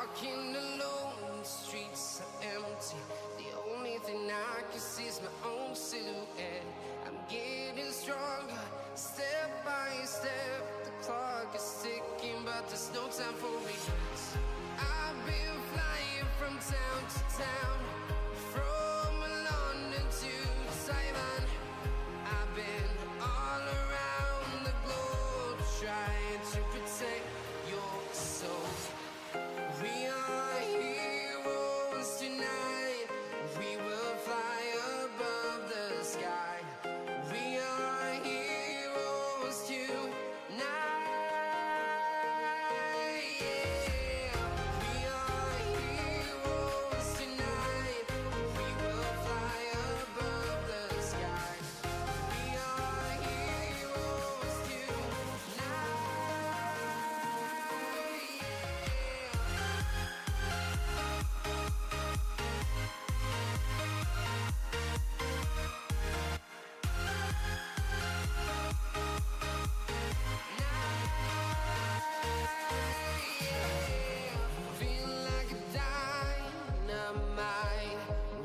walking alone, the streets are empty. The only thing I can see is my own silhouette. I'm getting stronger, step by step. The clock is ticking, but there's no time for regrets. I've been flying from town to town, from London to Taiwan. I've been all around the globe, trying to protect your soul. We are heroes tonight. We will fly above the sky. We are heroes tonight. Yeah. We are heroes tonight. We will fly above the sky. We are heroes tonight. Feel like a dynamite,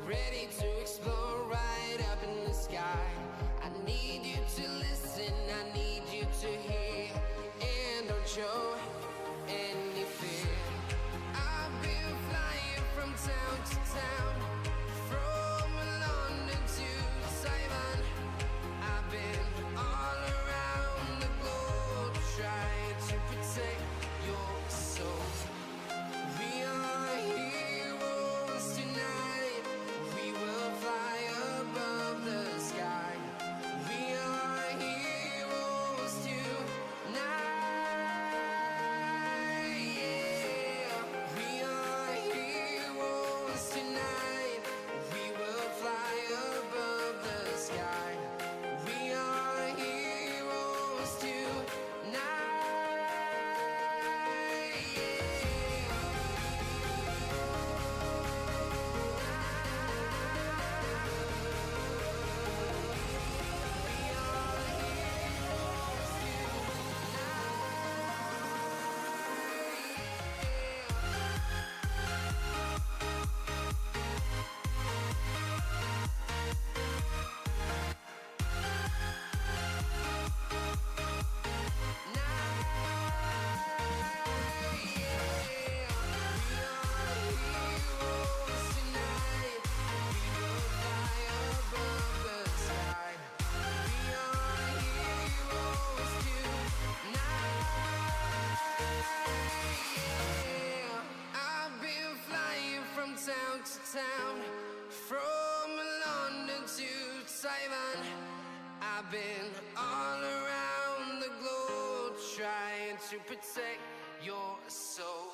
ready to explode right up in the sky. I need you to listen, I need you to hear, and don't show any fear. I've been flying from town to town, from London to Taiwan. I've been all around the globe, trying to protect your soul. We are heroes tonight. We will fly above the sky. We are heroes tonight. Yeah. We are heroes tonight. We will fly above the sky. We are heroes tonight. I've been flying from town to town, from London to Taiwan. I've been all around the globe, trying to protect your soul.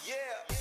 Yeah.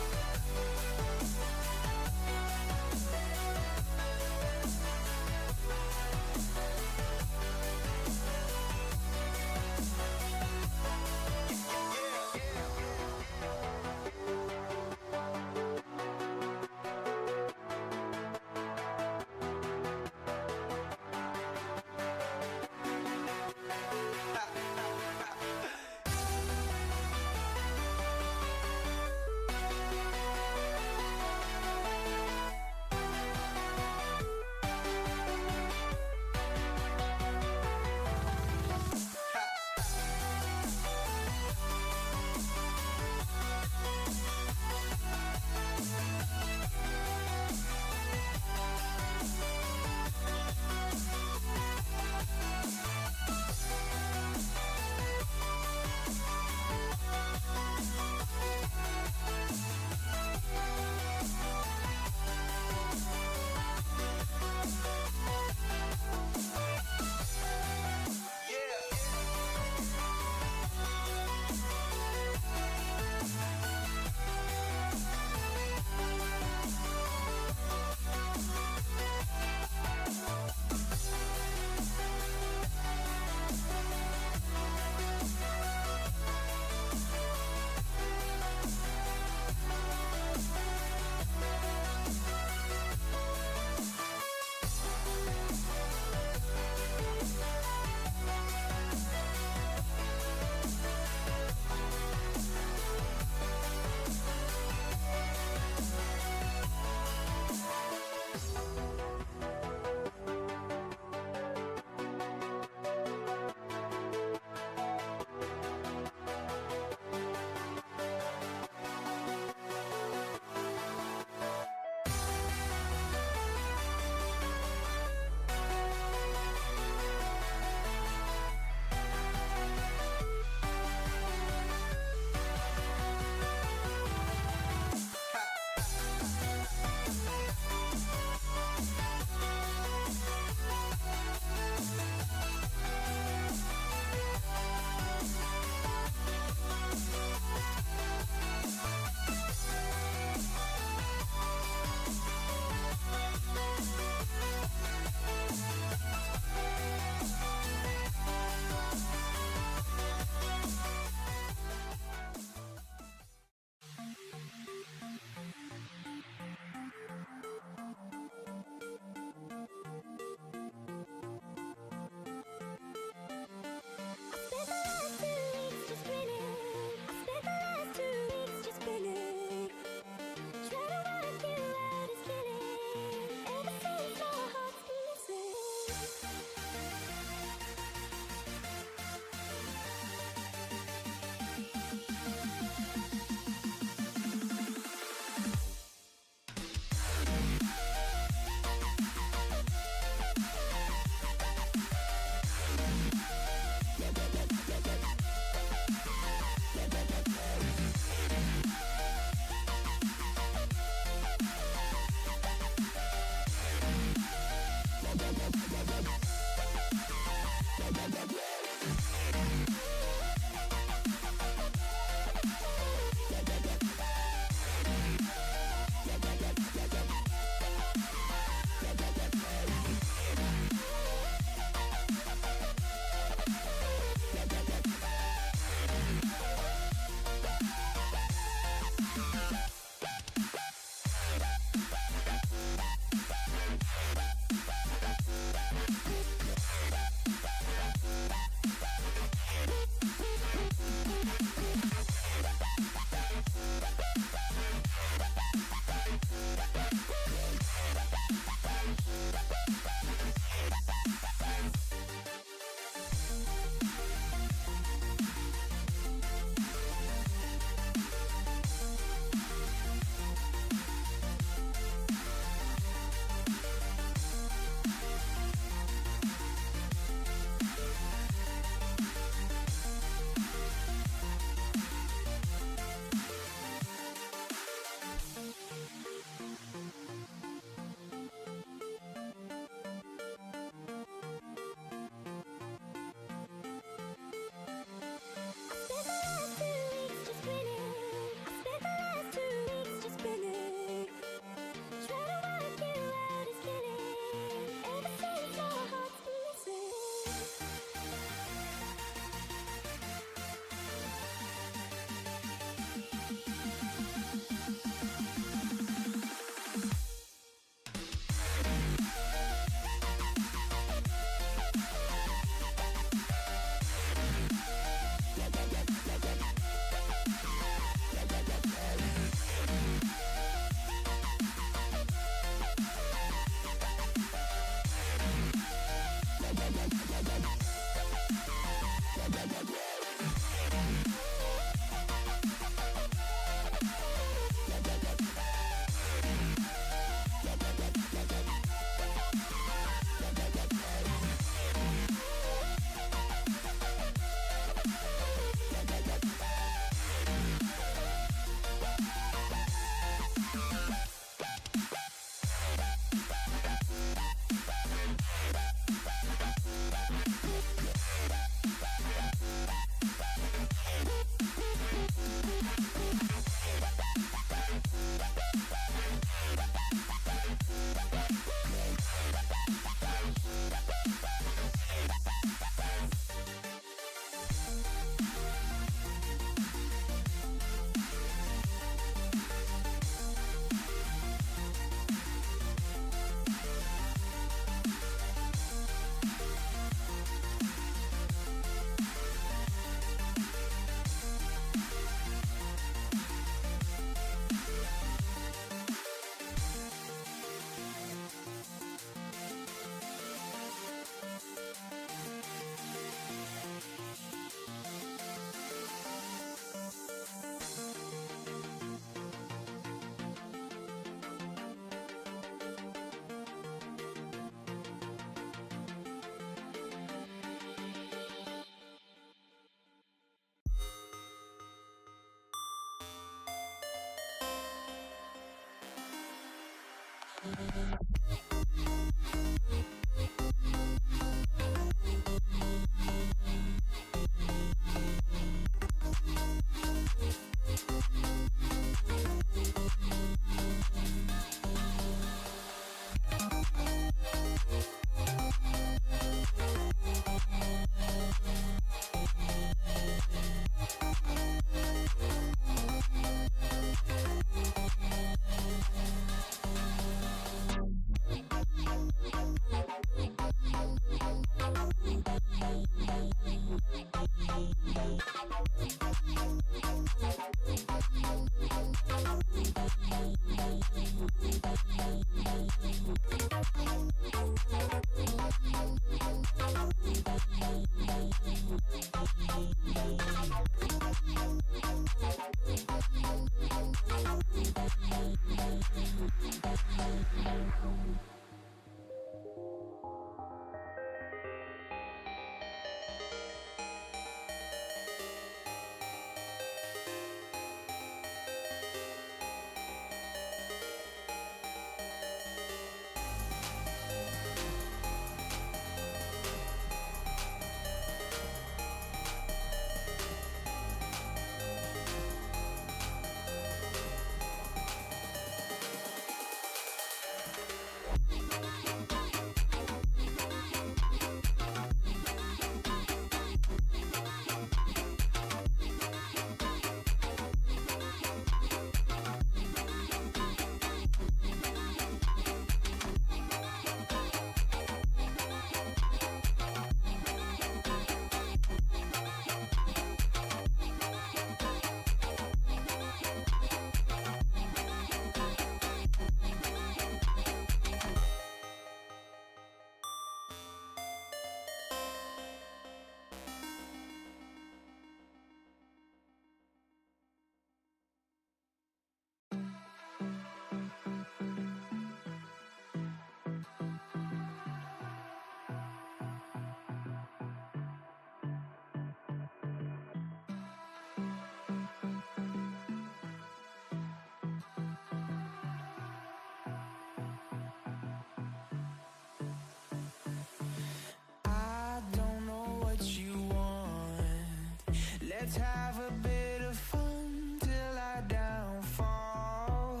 Let's have a bit of fun till I downfall.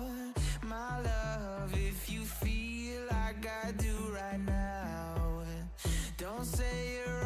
My love, if you feel like I do right now, don't say you're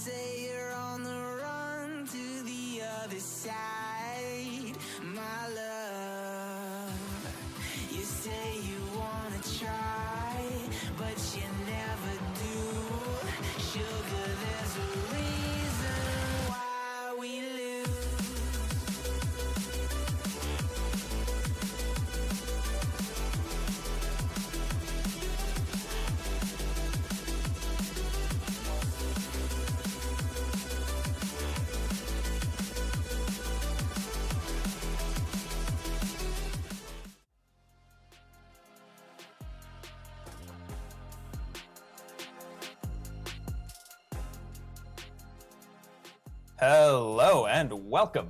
say you're on the run to the other side, my love. You say you wanna try, but you never do. Sugar, there's a reason why we lose. Hello and welcome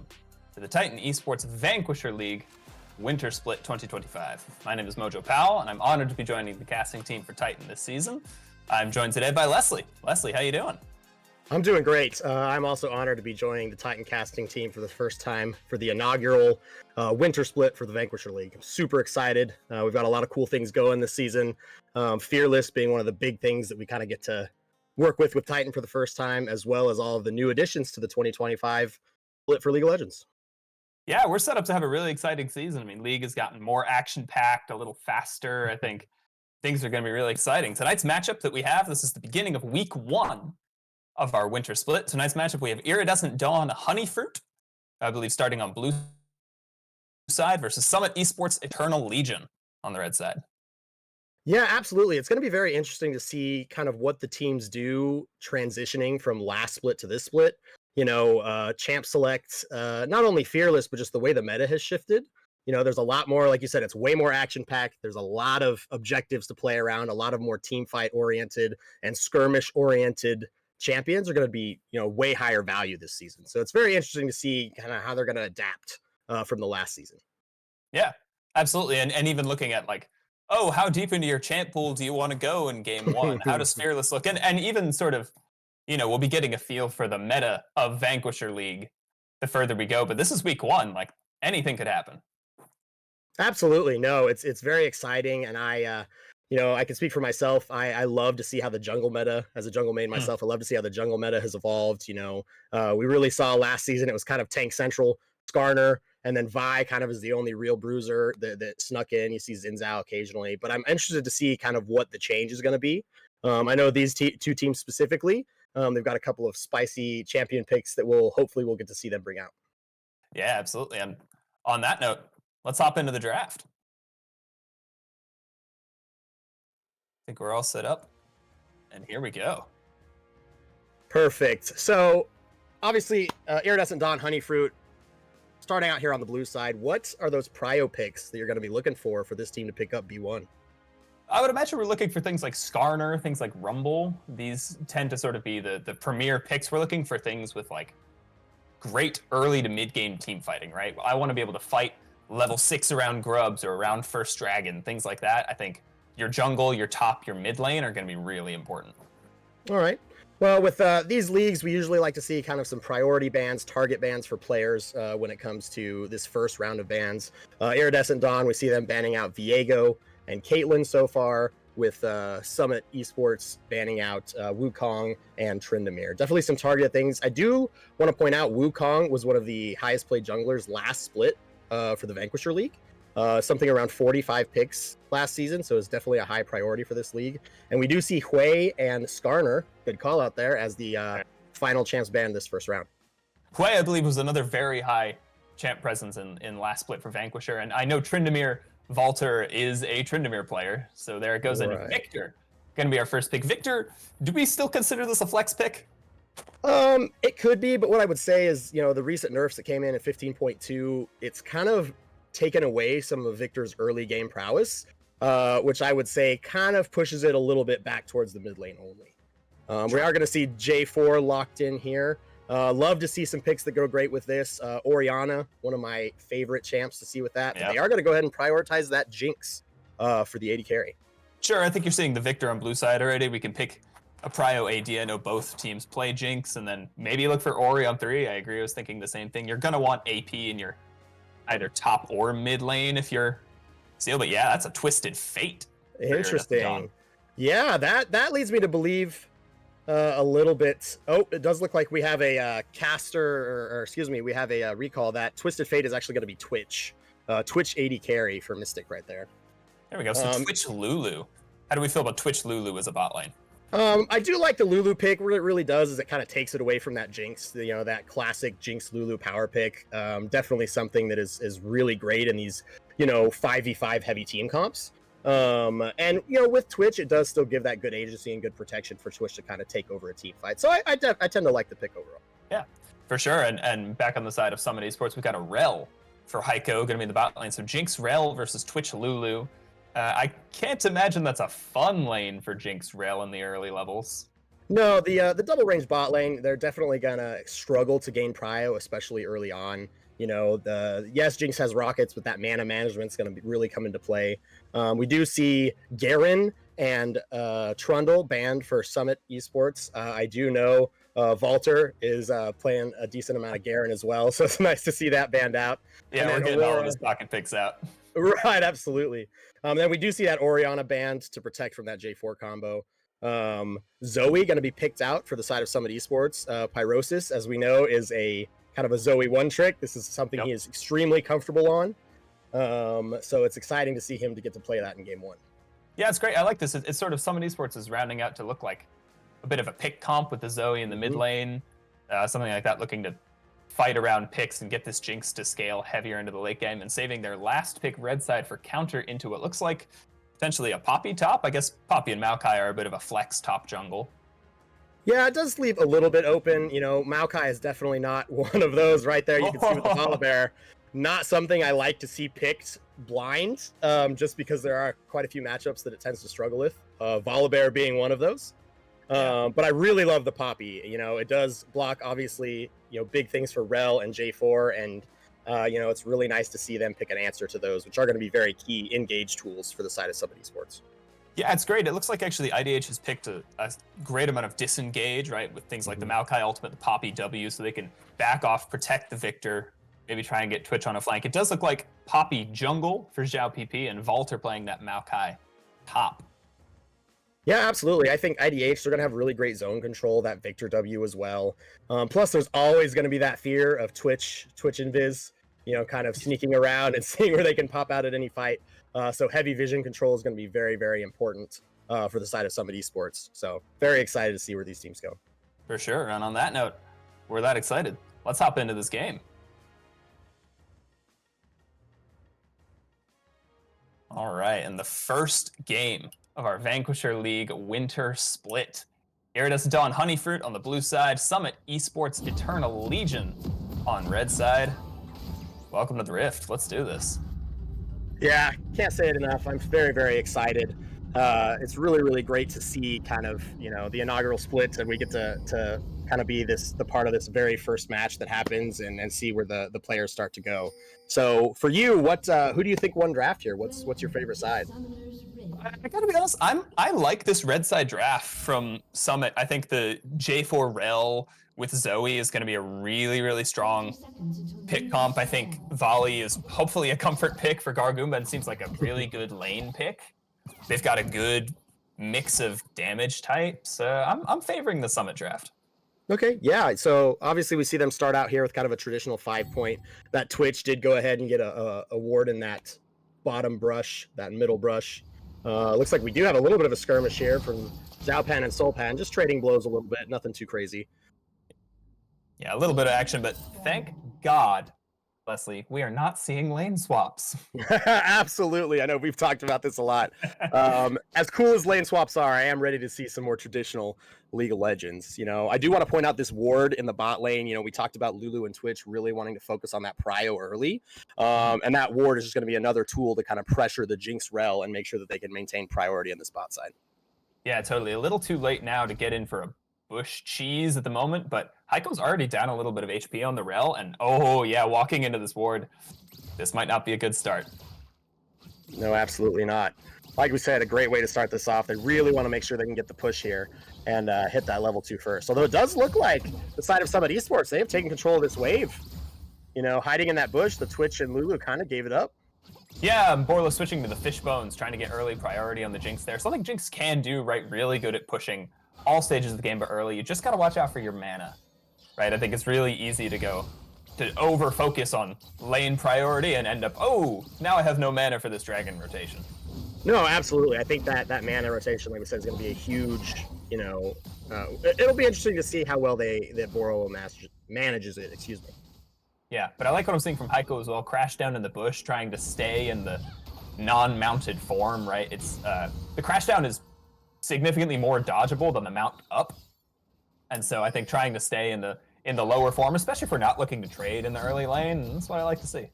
to the Titan Esports Vanquisher League Winter Split 2025. My name is Mojo Powell, and I'm honored to be joining the casting team for Titan this season. I'm joined today by Leslie. Leslie, how you doing? I'm doing great. I'm also honored to be joining the Titan casting team for the first time for the inaugural Winter Split for the Vanquisher League. I'm super excited. We've got a lot of cool things going this season. Fearless being one of the big things that we kind of get to work with Titan for the first time, as well as all of the new additions to the 2025 split for League of Legends. Yeah, we're set up to have a really exciting season. I mean, League has gotten more action-packed, a little faster. I think things are going to be really exciting. Tonight's matchup that we have, this is the beginning of week 1 of our Winter Split. Tonight's matchup, we have Iridescent Dawn Honeyfruit, I believe starting on blue side, versus Summit Esports Eternal Legion on the red side. Yeah, absolutely. It's going to be very interesting to see kind of what the teams do transitioning from last split to this split. You know, champ select, not only Fearless, but just the way the meta has shifted. You know, there's a lot more, like you said, it's way more action packed. There's a lot of objectives to play around, a lot of more team fight oriented and skirmish oriented champions are going to be, you know, way higher value this season. So it's very interesting to see kind of how they're going to adapt from the last season. Yeah, absolutely. And even looking at like, oh, how deep into your champ pool do you want to go in game 1? How does Fearless look? And even sort of, you know, we'll be getting a feel for the meta of Vanquisher League the further we go. But this is week 1. Like, anything could happen. Absolutely. No, it's very exciting. And I, you know, I can speak for myself. I love to see how the jungle meta, as a jungle main myself, I love to see how the jungle meta has evolved. You know, we really saw last season, it was kind of tank central, Skarner, and then Vi kind of is the only real bruiser that snuck in. You see Xin occasionally, but I'm interested to see kind of what the change is going to be. I know these two teams specifically, they've got a couple of spicy champion picks that hopefully we'll get to see them bring out. Yeah, absolutely. And on that note, let's hop into the draft. I think we're all set up, and here we go. Perfect. So obviously, Iridescent Dawn Honeyfruit, starting out here on the blue side, what are those prio picks that you're going to be looking for this team to pick up B1? I would imagine we're looking for things like Skarner, things like Rumble. These tend to sort of be the premier picks. We're looking for things with like great early to mid game team fighting, right? I want to be able to fight level 6 around Grubs or around First Dragon, things like that. I think your jungle, your top, your mid lane are going to be really important. All right. Well, with these leagues, we usually like to see kind of some priority bans, target bans for players when it comes to this first round of bans. Iridescent Dawn, we see them banning out Viego and Caitlyn so far, with Summit Esports banning out Wukong and Tryndamere. Definitely some targeted things. I do want to point out Wukong was one of the highest played junglers last split for the Vanquisher League. Something around 45 picks last season, so it's definitely a high priority for this league. And we do see Hui and Skarner, good call out there, as the final champs ban this first round. Hui, I believe, was another very high champ presence in last split for Vanquisher, and I know Tryndamere Valter is a Tryndamere player, so there it goes. Right. And Victor, going to be our first pick. Victor, do we still consider this a flex pick? It could be, but what I would say is, you know, the recent nerfs that came in at 15.2, it's kind of taken away some of Victor's early game prowess, which I would say kind of pushes it a little bit back towards the mid lane only. We are going to see J4 locked in here. Love to see some picks that go great with this. Orianna, one of my favorite champs to see with that. Yep. They are going to go ahead and prioritize that Jinx for the AD carry. Sure, I think you're seeing the Victor on blue side already. We can pick a prio AD. I know both teams play Jinx, and then maybe look for Ori on 3. I agree, I was thinking the same thing. You're going to want AP in your either top or mid lane if you're Seal, but yeah, that's a twisted fate. Interesting. Yeah, that leads me to believe a little bit. Oh, it does look like we have a caster, or excuse me, we have a recall that Twisted Fate is actually going to be Twitch. Twitch 80 carry for Mystic right there. There we go. So Twitch Lulu. How do we feel about Twitch Lulu as a bot lane? I do like the Lulu pick. What it really does is it kind of takes it away from that Jinx, that classic Jinx Lulu power pick. Definitely something that is really great in these, 5v5 heavy team comps. And with Twitch, it does still give that good agency and good protection for Twitch to kind of take over a team fight. So I tend to like the pick overall. Yeah, for sure. And back on the side of Summit Esports, we've got a Rel for Heiko going to be in the bot lane. So Jinx Rel versus Twitch Lulu. I can't imagine that's a fun lane for Jinx Rel in the early levels. No, the double range bot lane, they're definitely gonna struggle to gain prio, especially early on. Yes, Jinx has rockets, but that mana management's gonna really come into play. We do see Garen and Trundle banned for Summit Esports. I do know Valter is playing a decent amount of Garen as well, so it's nice to see that banned out. Yeah, we're getting all of his pocket picks out. Right, absolutely. Then we do see that Orianna banned to protect from that J4 combo. Zoe going to be picked out for the side of Summit Esports. Pyrosis, as we know, is a kind of a Zoe one trick. This is something he is extremely comfortable on. So it's exciting to see him to get to play that in game one. Yeah, it's great. I like this. It's sort of Summit Esports is rounding out to look like a bit of a pick comp with the Zoe in the mid lane, something like that, looking to fight around picks and get this Jinx to scale heavier into the late game, and saving their last pick red side for counter into what looks like potentially a Poppy top. I guess Poppy and Maokai are a bit of a flex top jungle. Yeah, it does leave a little bit open. Maokai is definitely not one of those right there. You can see with the Volibear. Not something I like to see picked blind, just because there are quite a few matchups that it tends to struggle with. Volibear being one of those. But I really love the Poppy. It does block, obviously, big things for Rel and J4, and it's really nice to see them pick an answer to those, which are going to be very key engage tools for the side of Summit Esports. Yeah, it's great. It looks like actually IDH has picked a great amount of disengage, right, with things like the Maokai ultimate, the Poppy W, so they can back off, protect the Victor, maybe try and get Twitch on a flank. It does look like Poppy jungle for Zhao PP and Valter playing that Maokai top. Yeah, absolutely. I think IDH, they're going to have really great zone control, that Victor W as well. Plus, there's always going to be that fear of Twitch Invis, kind of sneaking around and seeing where they can pop out at any fight. So heavy vision control is going to be very, very important for the side of Summit Esports. So very excited to see where these teams go. For sure. And on that note, we're that excited. Let's hop into this game. All right, and the first game of our Vanquisher League Winter Split. Iridescent Dawn Honeyfruit on the blue side, Summit Esports Eternal Legion on red side. Welcome to the Rift. Let's do this. Yeah, can't say it enough. I'm very, very excited. It's really, really great to see kind of, the inaugural split, and we get to kind of be the part of this very first match that happens and see where the players start to go. So for you, who do you think won draft here? What's your favorite side? I gotta be honest, I like this red side draft from Summit. I think the J4 Rel with Zoe is going to be a really, really strong pick comp. I think Volley is hopefully a comfort pick for Gargoomba and seems like a really good lane pick. They've got a good mix of damage types. I'm favoring the Summit draft. Okay, yeah. So obviously we see them start out here with kind of a traditional 5-point. That Twitch did go ahead and get a ward in that bottom brush, that middle brush. Looks like we do have a little bit of a skirmish here from Zhaopan and Solpan, just trading blows a little bit, nothing too crazy. Yeah, a little bit of action, but thank God, Leslie, we are not seeing lane swaps. Absolutely. I know we've talked about this a lot. As cool as lane swaps are, I am ready to see some more traditional League of Legends. I do want to point out this ward in the bot lane. We talked about Lulu and Twitch really wanting to focus on that prio early. And that ward is just going to be another tool to kind of pressure the Jinx Rel and make sure that they can maintain priority on this bot side. Yeah, totally. A little too late now to get in for a bush cheese at the moment, but Heiko's already down a little bit of HP on the Rel, and oh yeah, walking into this ward, this might not be a good start. No, absolutely not. Like we said, a great way to start this off. They really want to make sure they can get the push here and hit that level 2 first. Although it does look like the side of Summit Esports, they have taken control of this wave. Hiding in that bush, the Twitch and Lulu kind of gave it up. Yeah, Borla switching to the fish bones, trying to get early priority on the Jinx there. Something Jinx can do, right? Really good at pushing all stages of the game, but early, you just got to watch out for your mana, right? I think it's really easy to over focus on lane priority and end up, oh, now I have no mana for this dragon rotation. No, absolutely. I think that mana rotation, like we said, is going to be a huge, it'll be interesting to see how well that Boro manages it, excuse me. Yeah, but I like what I'm seeing from Heiko as well. Crash down in the bush, trying to stay in the non-mounted form, right? It's the crash down is significantly more dodgeable than the mount up. And so I think trying to stay in the lower form, especially if we're not looking to trade in the early lane, that's what I like to see.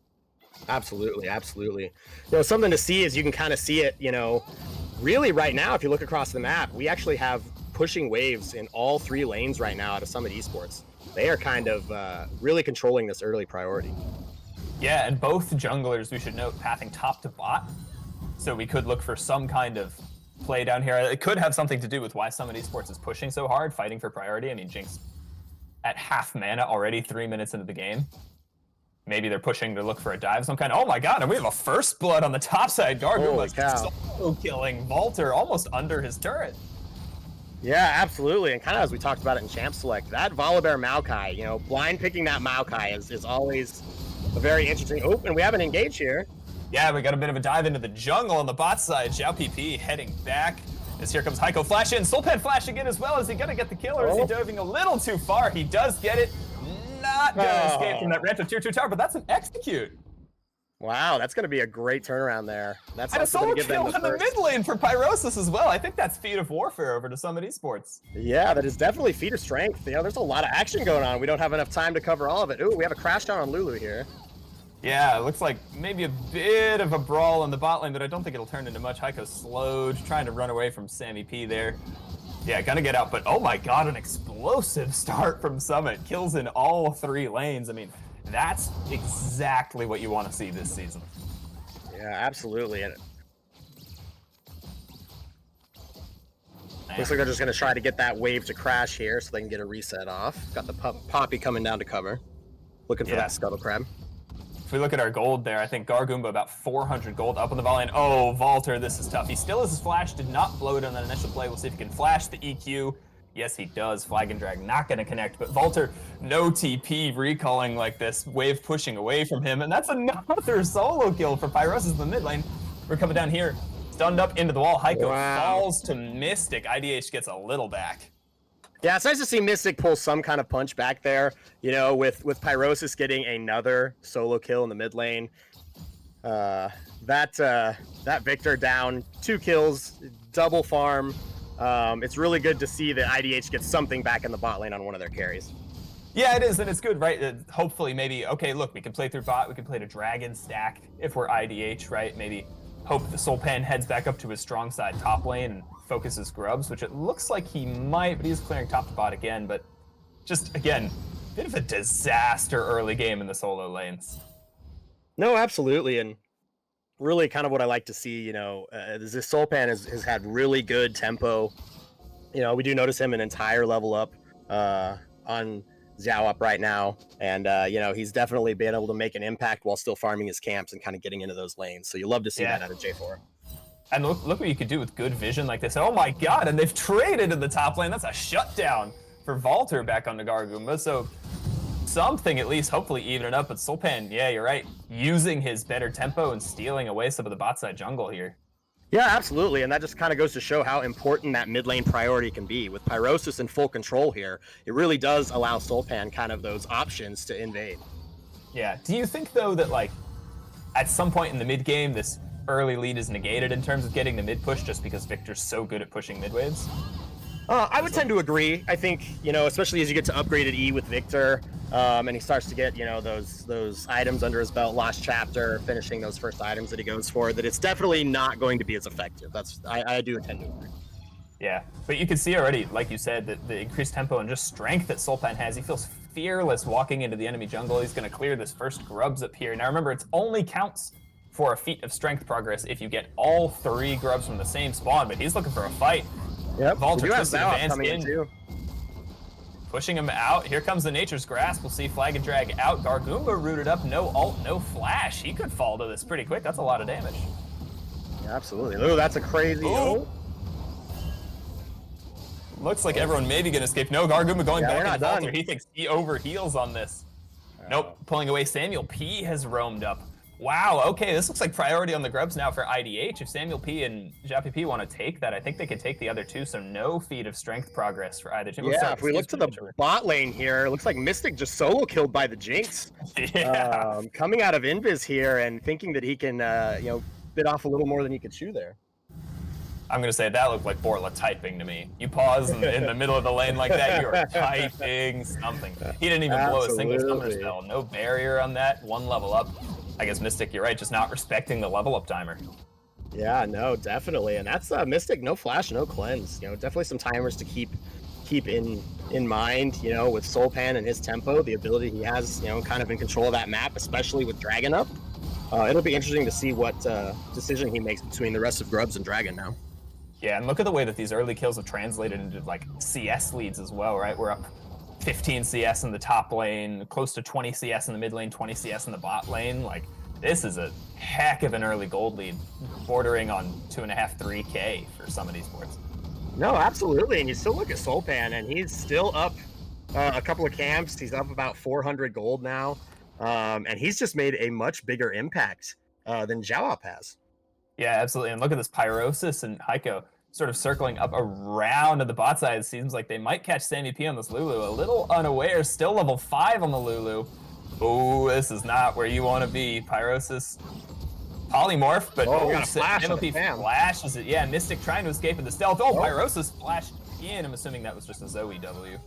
Absolutely, absolutely. Something to see is you can kind of see it, really right now, if you look across the map, we actually have pushing waves in all 3 lanes right now out of Summit Esports. They are kind of really controlling this early priority. Yeah, and both junglers, we should note, pathing top to bot. So we could look for some kind of play down here. It could have something to do with why Summit Esports is pushing so hard, fighting for priority. I mean, Jinx at half mana already, 3 minutes into the game. Maybe they're pushing to look for a dive of some kind. Oh my god, and we have a first blood on the top side. Gargumba's solo killing Valter almost under his turret. Yeah, absolutely. And kind of as we talked about it in Champ Select, that Volibear Maokai, blind picking that Maokai is always a very interesting. Oh, and we have an engage here. Yeah, we got a bit of a dive into the jungle on the bot side. Xiao PP heading back. As here comes Heiko flash in. Sulpan flashing in as well. Is he going to get the kill, or is he diving a little too far? He does get it. Not going to escape from that ramp of tier 2 tower, but that's an execute. Wow, that's going to be a great turnaround there. That's and a solo give kill in the mid lane for Pyrosis as well. I think that's Feat of Warfare over to Summit Esports. Yeah, that is definitely Feat of Strength. There's a lot of action going on. We don't have enough time to cover all of it. Ooh, we have a crash down on Lulu here. Yeah, it looks like maybe a bit of a brawl in the bot lane, but I don't think it'll turn into much. Heiko slowed, trying to run away from Sammy P there. Yeah, gonna get out, but oh my god, an explosive start from Summit. Kills in all 3 lanes. I mean, that's exactly what you want to see this season. Yeah, absolutely. And looks like they're just going to try to get that wave to crash here so they can get a reset off. Got the Poppy coming down to cover. Looking for that Scuttle Crab. If we look at our gold there, I think Gargumba about 400 gold up on the volley. And oh, Valter, this is tough. He still has his flash, did not blow it on that initial play. We'll see if he can flash the EQ. Yes, he does. Flag and drag not going to connect, but Valter, no TP recalling like this, wave pushing away from him, and that's another solo kill for Pyrosis in the mid lane. We're coming down here, stunned up into the wall. Heiko falls to Mystic. IDH gets a little back. Yeah, it's nice to see Mystic pull some kind of punch back there, with Pyrosis getting another solo kill in the mid lane. That Victor down, 2 kills, double farm. It's really good to see that IDH gets something back in the bot lane on one of their carries. Yeah, it is, and it's good, right? Hopefully, maybe, okay, look, we can play through bot, we can play to dragon stack if we're IDH, right? Maybe hope the Sulpan heads back up to his strong side top lane and focuses Grubs, which it looks like he might, but he's clearing top to bot again. But just, again, bit of a disaster early game in the solo lanes. No, absolutely, and really kind of what I like to see, this Sulpan has had really good tempo. We do notice him an entire level up on Xiao up right now. And, he's definitely been able to make an impact while still farming his camps and kind of getting into those lanes. So you love to see that out of J4. And look what you could do with good vision like this. Oh my god, and they've traded in the top lane. That's a shutdown for Valter back on the Gargumba. So something at least, hopefully even it up. But Sulpan, yeah, you're right. Using his better tempo and stealing away some of the bot side jungle here. Yeah, absolutely. And that just kind of goes to show how important that mid lane priority can be. With Pyrosis in full control here, it really does allow Sulpan kind of those options to invade. Yeah. Do you think, though, that, like, at some point in the mid game, this early lead is negated in terms of getting the mid push just because Victor's so good at pushing mid waves? I would tend to agree. I think, especially as you get to upgraded E with Victor, and he starts to get, those items under his belt, Lost Chapter, finishing those first items that he goes for, that it's definitely not going to be as effective. I do tend to agree. Yeah, but you can see already, like you said, that the increased tempo and just strength that Sulpan has. He feels fearless walking into the enemy jungle. He's going to clear this first Grubs up here. Now remember, it only counts for a feat of strength progress if you get all 3 Grubs from the same spawn, but he's looking for a fight. Yep, Valter twisted advance in too. Pushing him out. Here comes the Nature's Grasp. We'll see Flag and Drag out. Gargumba rooted up. No ult, no flash. He could fall to this pretty quick. That's a lot of damage. Yeah, absolutely. Ooh, that's a crazy ult. Looks like everyone maybe gonna escape. No, Garguma going back we're in not the Halter. done. He thinks he overheals on this. Nope, pulling away. Samuel P has roamed up. Wow, okay, this looks like priority on the grubs now for IDH. If Samuel P and Jappy P want to take that, I think they could take the other two, so no feat of strength progress for either team. Yeah, if we look to the bot lane here, it looks like Mystic just solo killed by the Jinx. Yeah. Coming out of Invis here and thinking that he can, bit off a little more than he could chew there. I'm going to say that looked like Borla typing to me. You pause in the middle of the lane like that, you are typing something. He didn't even blow a single summoner spell. No barrier on that, one level up. I guess Mystic, you're right, just not respecting the level up timer. Yeah, no, definitely. And that's Mystic, no flash, no cleanse. Definitely some timers to keep in mind, with Soulpan and his tempo, the ability he has, kind of in control of that map, especially with Dragon up. It'll be interesting to see what decision he makes between the rest of Grubs and Dragon now. Yeah, and look at the way that these early kills have translated into like CS leads as well, right? We're up 15 CS in the top lane, close to 20 CS in the mid lane, 20 CS in the bot lane. Like, this is a heck of an early gold lead, bordering on 2.5, 3K for some of these boards. No, absolutely. And you still look at Soulpan, and he's still up a couple of camps. He's up about 400 gold now. And he's just made a much bigger impact than Jawop has. Yeah, absolutely. And look at this Pyrosis and Heiko sort of circling up around to the bot side. It seems like they might catch Sammy P on this Lulu. A little unaware, still level 5 on the Lulu. Oh, this is not where you want to be. Pyrosis polymorph, but we got a flash Sammy P flashes it. Yeah, Mystic trying to escape into stealth. Oh, Pyrosis flashed in. I'm assuming that was just a Zoe W.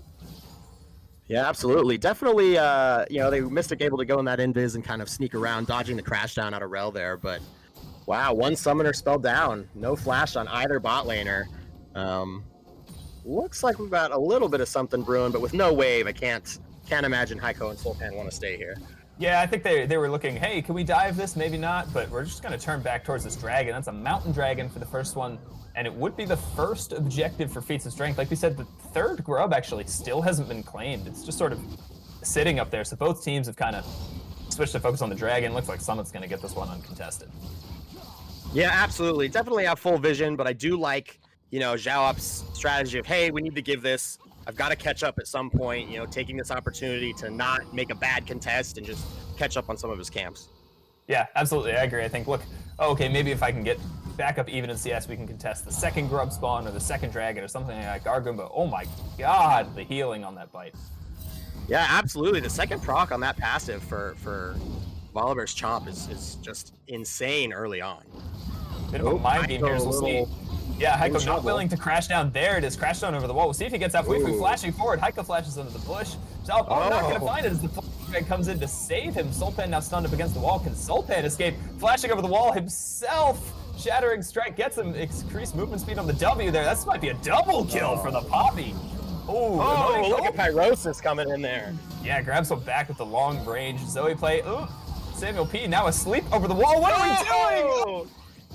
Yeah, absolutely. Definitely, they Mystic able to go in that invis and kind of sneak around, dodging the crash down out of Rel there, but wow, one summoner spell down. No flash on either bot laner. Looks like we've got a little bit of something brewing, but with no wave, I can't imagine Heiko and Soulpan want to stay here. Yeah, I think they were looking, hey, can we dive this? Maybe not, but we're just going to turn back towards this dragon. That's a mountain dragon for the first one, and it would be the first objective for feats of strength. Like we said, the third grub actually still hasn't been claimed. It's just sort of sitting up there, so both teams have kind of switched to focus on the dragon. Looks like Summit's going to get this one uncontested. Yeah, absolutely. Definitely have full vision, but I do like, Jawop's strategy of, hey, we need to give this. I've got to catch up at some point, taking this opportunity to not make a bad contest and just catch up on some of his camps. Yeah, absolutely. I agree. I think, look, okay, maybe if I can get back up even in CS, we can contest the second grub spawn or the second dragon or something like Gargum, but oh my god, the healing on that bite. Yeah, absolutely. The second proc on that passive for Volibear's Chomp is just insane early on. Bit of a mind game here, we'll see. Yeah, Heiko not willing to crash down. There it is, crash down over the wall. We'll see if he gets out. We've flashing forward. Heiko flashes under the bush. Not going to find it as the Drag comes in to save him. Soulpan now stunned up against the wall. Can Soulpan escape? Flashing over the wall himself. Shattering Strike gets him increased movement speed on the W there. This might be a double kill for the Poppy. Oh, look at Pyrosis coming in there. Yeah, grabs one back with the long range. Zoe play. Ooh, Samuel P now asleep over the wall. What are we doing?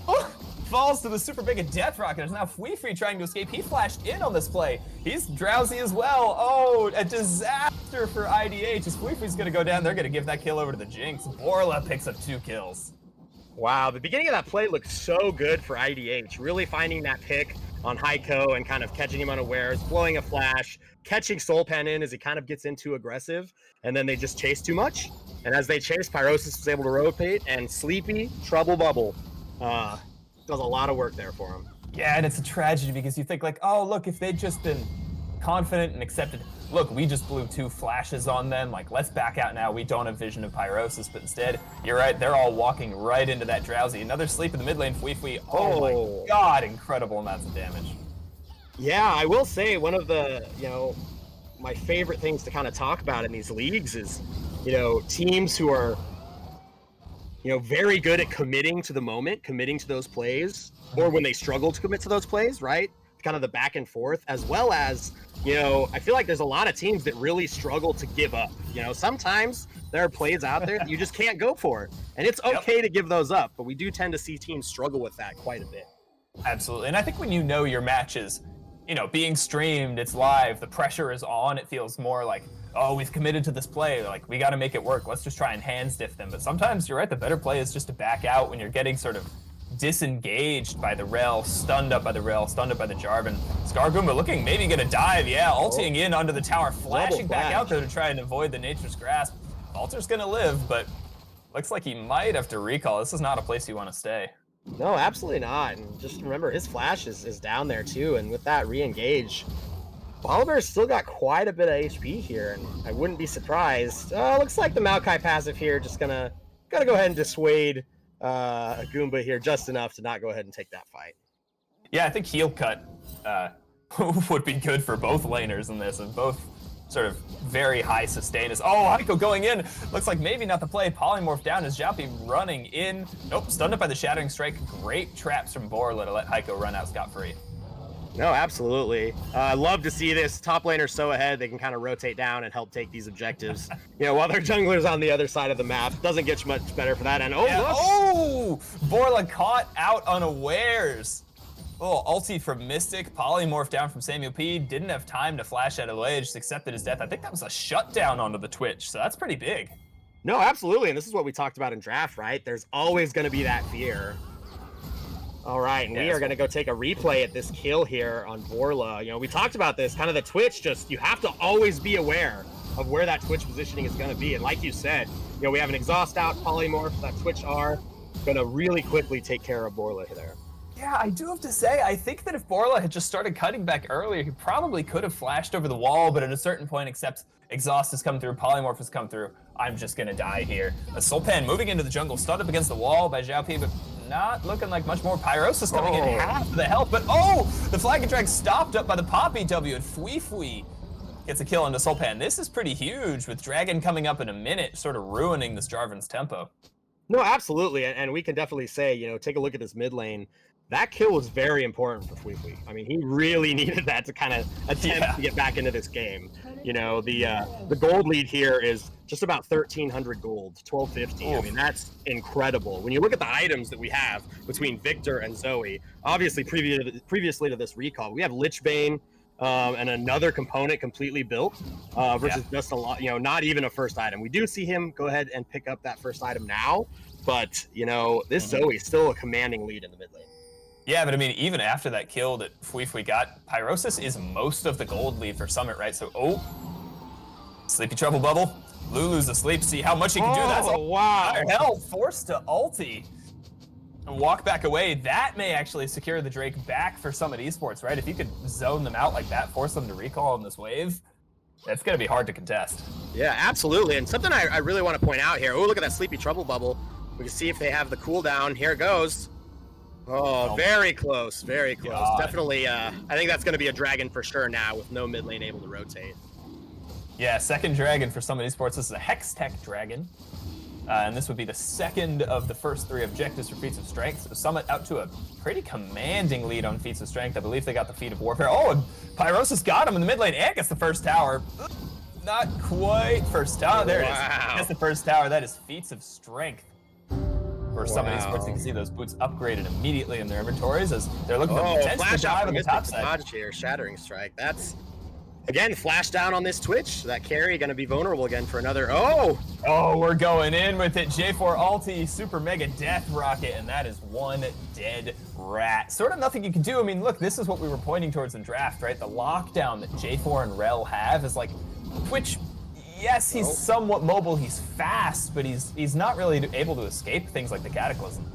Oh, falls to the super big death rocket. There's now Fuifui trying to escape. He flashed in on this play. He's drowsy as well. Oh, a disaster for IDH. As Fuifui's gonna go down, they're gonna give that kill over to the Jinx. Borla picks up 2 kills. Wow, the beginning of that play looked so good for IDH. Really finding that pick on Heiko and kind of catching him unawares, blowing a flash, catching Soulpan in as he kind of gets in too aggressive, and then they just chase too much. And as they chase, Pyrosis was able to rotate, and Sleepy, Trouble Bubble, does a lot of work there for him. Yeah, and it's a tragedy because you think like, oh, look, if they'd just been confident and accepted, look, we just blew 2 flashes on them, like, let's back out now, we don't have vision of Pyrosis, but instead, you're right, they're all walking right into that drowsy. Another sleep in the mid lane, Fuifui, oh my god, incredible amounts of damage. Yeah, I will say one of the, my favorite things to kind of talk about in these leagues is, teams who are very good at committing to the moment, committing to those plays, or when they struggle to commit to those plays, right? Kind of the back and forth, as well as, I feel like there's a lot of teams that really struggle to give up. Sometimes there are plays out there that you just can't go for, and it's okay to give those up, but we do tend to see teams struggle with that quite a bit. Absolutely, and I think when your match is, being streamed, it's live, the pressure is on, it feels more like, oh, we've committed to this play, like, we got to make it work, let's just try and hand stiff them. But sometimes, you're right, the better play is just to back out when you're getting sort of disengaged by the Rel, stunned up by the Rel, stunned up by the Jarvan. Skargoomba looking, maybe gonna dive, yeah, ulting in onto the tower, flashing back out there to try and avoid the Nature's Grasp. Alter's gonna live, but looks like he might have to recall. This is not a place you want to stay. No, absolutely not. And just remember, his flash is down there too, and with that re-engage, Oliver's still got quite a bit of HP here, and I wouldn't be surprised. Looks like the Maokai passive here just gonna go ahead and dissuade a Goomba here just enough to not go ahead and take that fight. Yeah, I think heel cut would be good for both laners in this, and both sort of very high sustain. Heiko going in. Looks like maybe not the play. Polymorph down as Xiaopi running in. Nope, stunned up by the Shattering Strike. Great traps from Borla to let Heiko run out scot-free. No, absolutely. I love to see this. Top laner so ahead, they can kind of rotate down and help take these objectives. While their jungler's on the other side of the map. Doesn't get much better for that. And Borla caught out unawares. Oh, ulti from Mystic, polymorph down from Samuel P. Didn't have time to flash out of the way, just accepted his death. I think that was a shutdown onto the Twitch, so that's pretty big. No, absolutely. And this is what we talked about in draft, right? There's always going to be that fear. All right, and we are going to go take a replay at this kill here on Borla. We talked about this, kind of the Twitch, just you have to always be aware of where that Twitch positioning is going to be. And like you said, we have an exhaust out, polymorph, that Twitch R, going to really quickly take care of Borla there. Yeah, I do have to say, I think that if Borla had just started cutting back earlier, he probably could have flashed over the wall, but at a certain point, except exhaust has come through, polymorph has come through, I'm just gonna die here. The Sulpan moving into the jungle, stunned up against the wall by Xiaopi, but not looking like much more. Pyrosis coming in half the health, but the Flag and Drag stopped up by the Poppy W, and Fui gets a kill into Sulpan. This is pretty huge, with Dragon coming up in a minute, sort of ruining this Jarvan's tempo. No, absolutely, and we can definitely say, take a look at this mid lane. That kill was very important for Fui. I mean, he really needed that to kind of attempt to get back into this game. The gold lead here is just about 1,300 gold, 1,250. I mean, that's incredible. When you look at the items that we have between Victor and Zoe, obviously previously to this recall, we have Lichbane and another component completely built versus just a lot, not even a first item. We do see him go ahead and pick up that first item now, but, this Zoe is still a commanding lead in the mid lane. Yeah, but I mean, even after that kill that Fui got, Pyrosis is most of the gold lead for Summit, right? So, Sleepy Trouble Bubble. Lulu's asleep. See how much he can do. That's wow. Hell, forced to ulti and walk back away. That may actually secure the Drake back for Summit Esports, right? If you could zone them out like that, force them to recall on this wave, that's going to be hard to contest. Yeah, absolutely. And something I really want to point out here. Look at that Sleepy Trouble Bubble. We can see if they have the cooldown. Here it goes. Very close, very close. God. Definitely, I think that's going to be a dragon for sure now with no mid lane able to rotate. Yeah, second dragon for Summit Esports. This is a Hextech dragon. And this would be the second of the first 3 objectives for Feats of Strength. So Summit out to a pretty commanding lead on Feats of Strength. I believe they got the Feat of Warfare. And Pyrosis got him in the mid lane and gets the first tower. Not quite first tower. There it is. That's the first tower. That is Feats of Strength. For Summit Esports, you can see those boots upgraded immediately in their inventories as they're looking for potential to dive on the top side. Here, Shattering Strike. That's, again, flash down on this Twitch. That carry going to be vulnerable again for another. We're going in with it. J4 ulti, super mega death rocket, and that is one dead rat. Sort of nothing you can do. I mean, look, this is what we were pointing towards in draft, right? The lockdown that J4 and Rel have is like Twitch. Yes, he's somewhat mobile, he's fast, but he's not really able to escape things like the Cataclysm.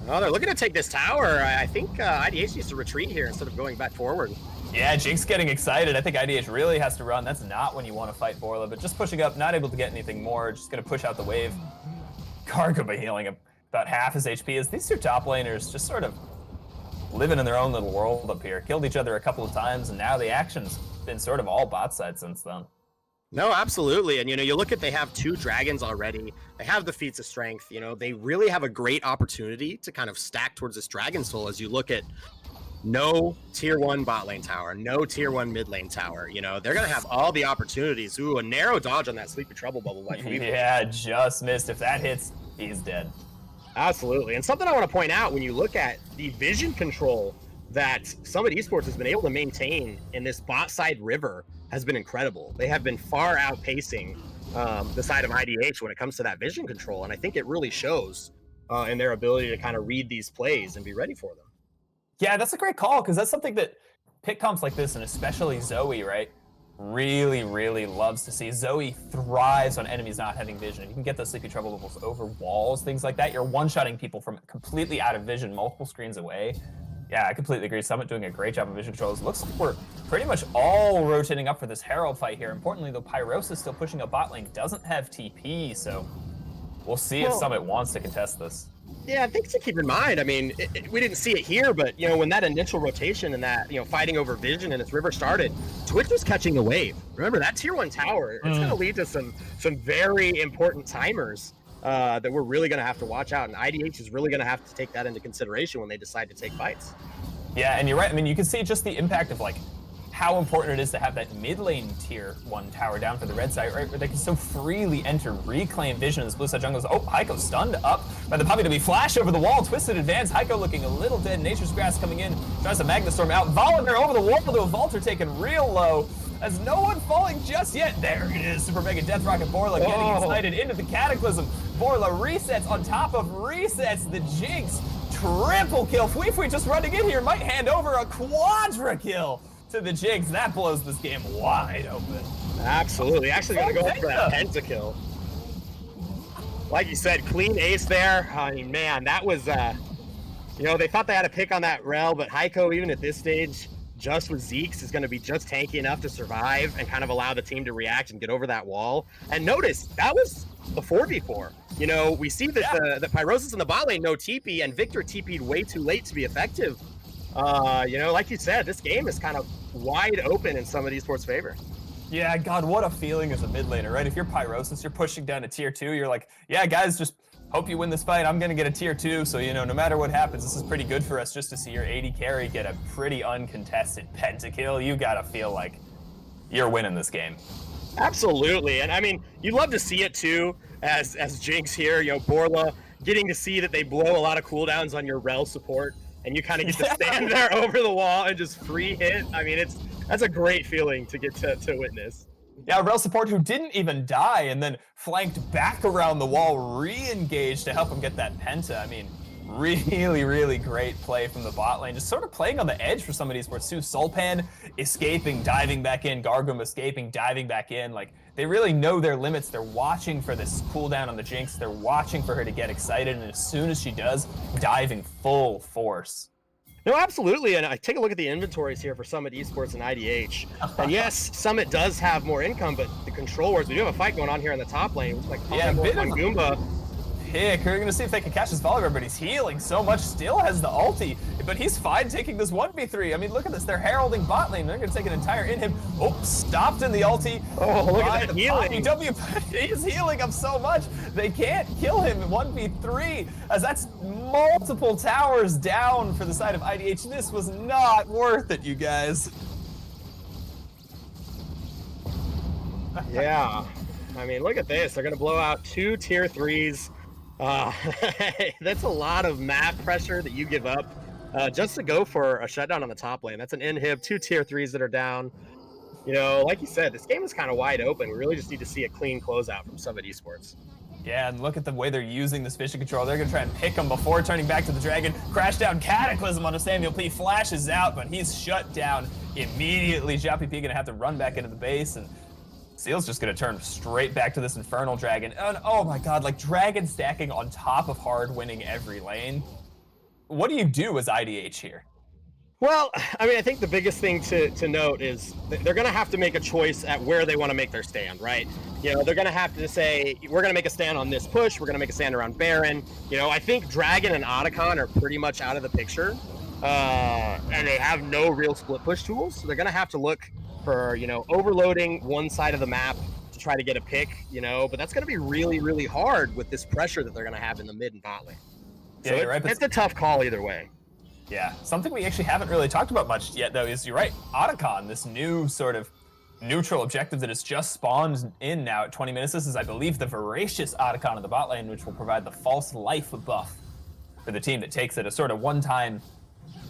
Oh, they're looking to take this tower. I think IDH needs to retreat here instead of going back forward. Yeah, Jinx getting excited. I think IDH really has to run. That's not when you want to fight Borla, but just pushing up, not able to get anything more, just going to push out the wave. Karga by healing about half his HP as these 2 top laners just sort of living in their own little world up here. Killed each other a couple of times, and now the action's been sort of all bot side since then. No, absolutely. And, you look at, they have 2 dragons already. They have the Feats of Strength. They really have a great opportunity to kind of stack towards this Dragon Soul as you look at no tier 1 bot lane tower, no tier 1 mid lane tower. They're going to have all the opportunities. A narrow dodge on that Sleepy Trouble Bubble. Yeah, just missed. If that hits, he's dead. Absolutely. And something I want to point out when you look at the vision control that Summit Esports has been able to maintain in this bot side river has been incredible. They have been far outpacing the side of IDH when it comes to that vision control, and I think it really shows and their ability to kind of read these plays and be ready for them. Yeah, that's a great call, because that's something that pick comps like this, and especially Zoe, right, really, really loves to see. Zoe thrives on enemies not having vision. You can get those sleepy trouble levels over walls, things like that. You're one-shotting people from completely out of vision, multiple screens away. Yeah, I completely agree. Summit doing a great job of vision controls. Looks like we're pretty much all rotating up for this Herald fight here. Importantly, though, Pyrosis still pushing a bot lane, doesn't have TP, so we'll see if Summit wants to contest this. Yeah, things to keep in mind. I mean, we didn't see it here, but when that initial rotation and that fighting over vision and its river started, Twitch was catching the wave. Remember that tier 1 tower? It's going to lead to some very important timers that we're really going to have to watch out, and IDH is really going to have to take that into consideration when they decide to take fights. Yeah, and you're right. I mean, you can see just the impact of how important it is to have that mid lane tier 1 tower down for the red side, right, where they can so freely enter, reclaim vision as blue side junglers. Oh, Heiko stunned up by the Puppy to be flash over the wall, twisted advance. Heiko looking a little dead. Nature's Grass coming in, tries to Magna Storm out. Volibear over the wall to a Vaulter taken real low. As no one falling just yet. There it is. Super Mega Death Rocket Borla getting excited into the Cataclysm. Borla resets on top of resets. The Jinx triple kill. Fui just running in here might hand over a quadra kill to the Jinx. That blows this game wide open. Absolutely. Actually going to go for that pentakill. Like you said, clean ace there. I mean, man, that was, they thought they had a pick on that rel, but Heiko, even at this stage, just with Zeke's, is going to be just tanky enough to survive and kind of allow the team to react and get over that wall. And notice, that was the 4v4. We see that the Pyrosis in the bot lane no TP, and Victor TP'd way too late to be effective. Like you said, this game is kind of wide open in Summit Esports' favor. Yeah, God, what a feeling as a mid laner, right? If you're Pyrosis, you're pushing down to tier 2, you're like, yeah, guys, just hope you win this fight. I'm going to get a tier 2, so, no matter what happens, this is pretty good for us just to see your AD carry get a pretty uncontested pentakill. You got to feel like you're winning this game. Absolutely, and I mean, you'd love to see it too, as Jinx here, Borla, getting to see that they blow a lot of cooldowns on your rel support, and you kind of get to stand there over the wall and just free hit. I mean, that's a great feeling to get to witness. Yeah, rel support who didn't even die and then flanked back around the wall, re-engaged to help him get that penta. I mean, really, really great play from the bot lane. Just sort of playing on the edge for some of these sports too. Sulpan escaping, diving back in. Gargum escaping, diving back in. They really know their limits. They're watching for this cooldown on the Jinx. They're watching for her to get excited, and as soon as she does, diving full force. No, absolutely, and I take a look at the inventories here for Summit Esports and IDH. And yes, Summit does have more income, but the control wars, we do have a fight going on here in the top lane. Looks like Goomba. Pick. We're going to see if they can catch his Volibear, but he's healing so much, still has the ulti, but he's fine taking this 1v3. I mean, look at this. They're heralding bot lane. They're going to take an entire inhib. Oh, stopped in the ulti. Oh, look at that healing. He's healing up so much. They can't kill him in 1v3, as that's multiple towers down for the side of IDH. This was not worth it, you guys. Yeah. I mean, look at this. They're going to blow out 2 tier 3s. That's a lot of map pressure that you give up just to go for a shutdown on the top lane. That's an inhib, 2 tier 3s that are down. Like you said, this game is kind of wide open. We really just need to see a clean closeout from Summit Esports. Yeah, and look at the way they're using this vision control. They're going to try and pick him before turning back to the dragon. Crash down Cataclysm on a Samuel P. Flashes out, but he's shut down immediately. Xiaopi P going to have to run back into the base, and Seal's just going to turn straight back to this Infernal Dragon. And oh my god, dragon stacking on top of hard winning every lane. What do you do as IDH here? Well, I mean, I think the biggest thing to note is they're going to have to make a choice at where they want to make their stand, right? They're going to have to say, we're going to make a stand on this push, we're going to make a stand around Baron. I think Dragon and Otacon are pretty much out of the picture, and they have no real split push tools, so they're going to have to look for, overloading one side of the map to try to get a pick, but that's going to be really, really hard with this pressure that they're going to have in the mid and bot lane. So yeah, you're right, it's a tough call either way. Yeah, something we actually haven't really talked about much yet, though, is, you're right, Otacon, this new sort of neutral objective that has just spawned in now at 20 minutes. This is, I believe, the Voracious Otacon in the bot lane, which will provide the false life buff for the team that takes it, a sort of one-time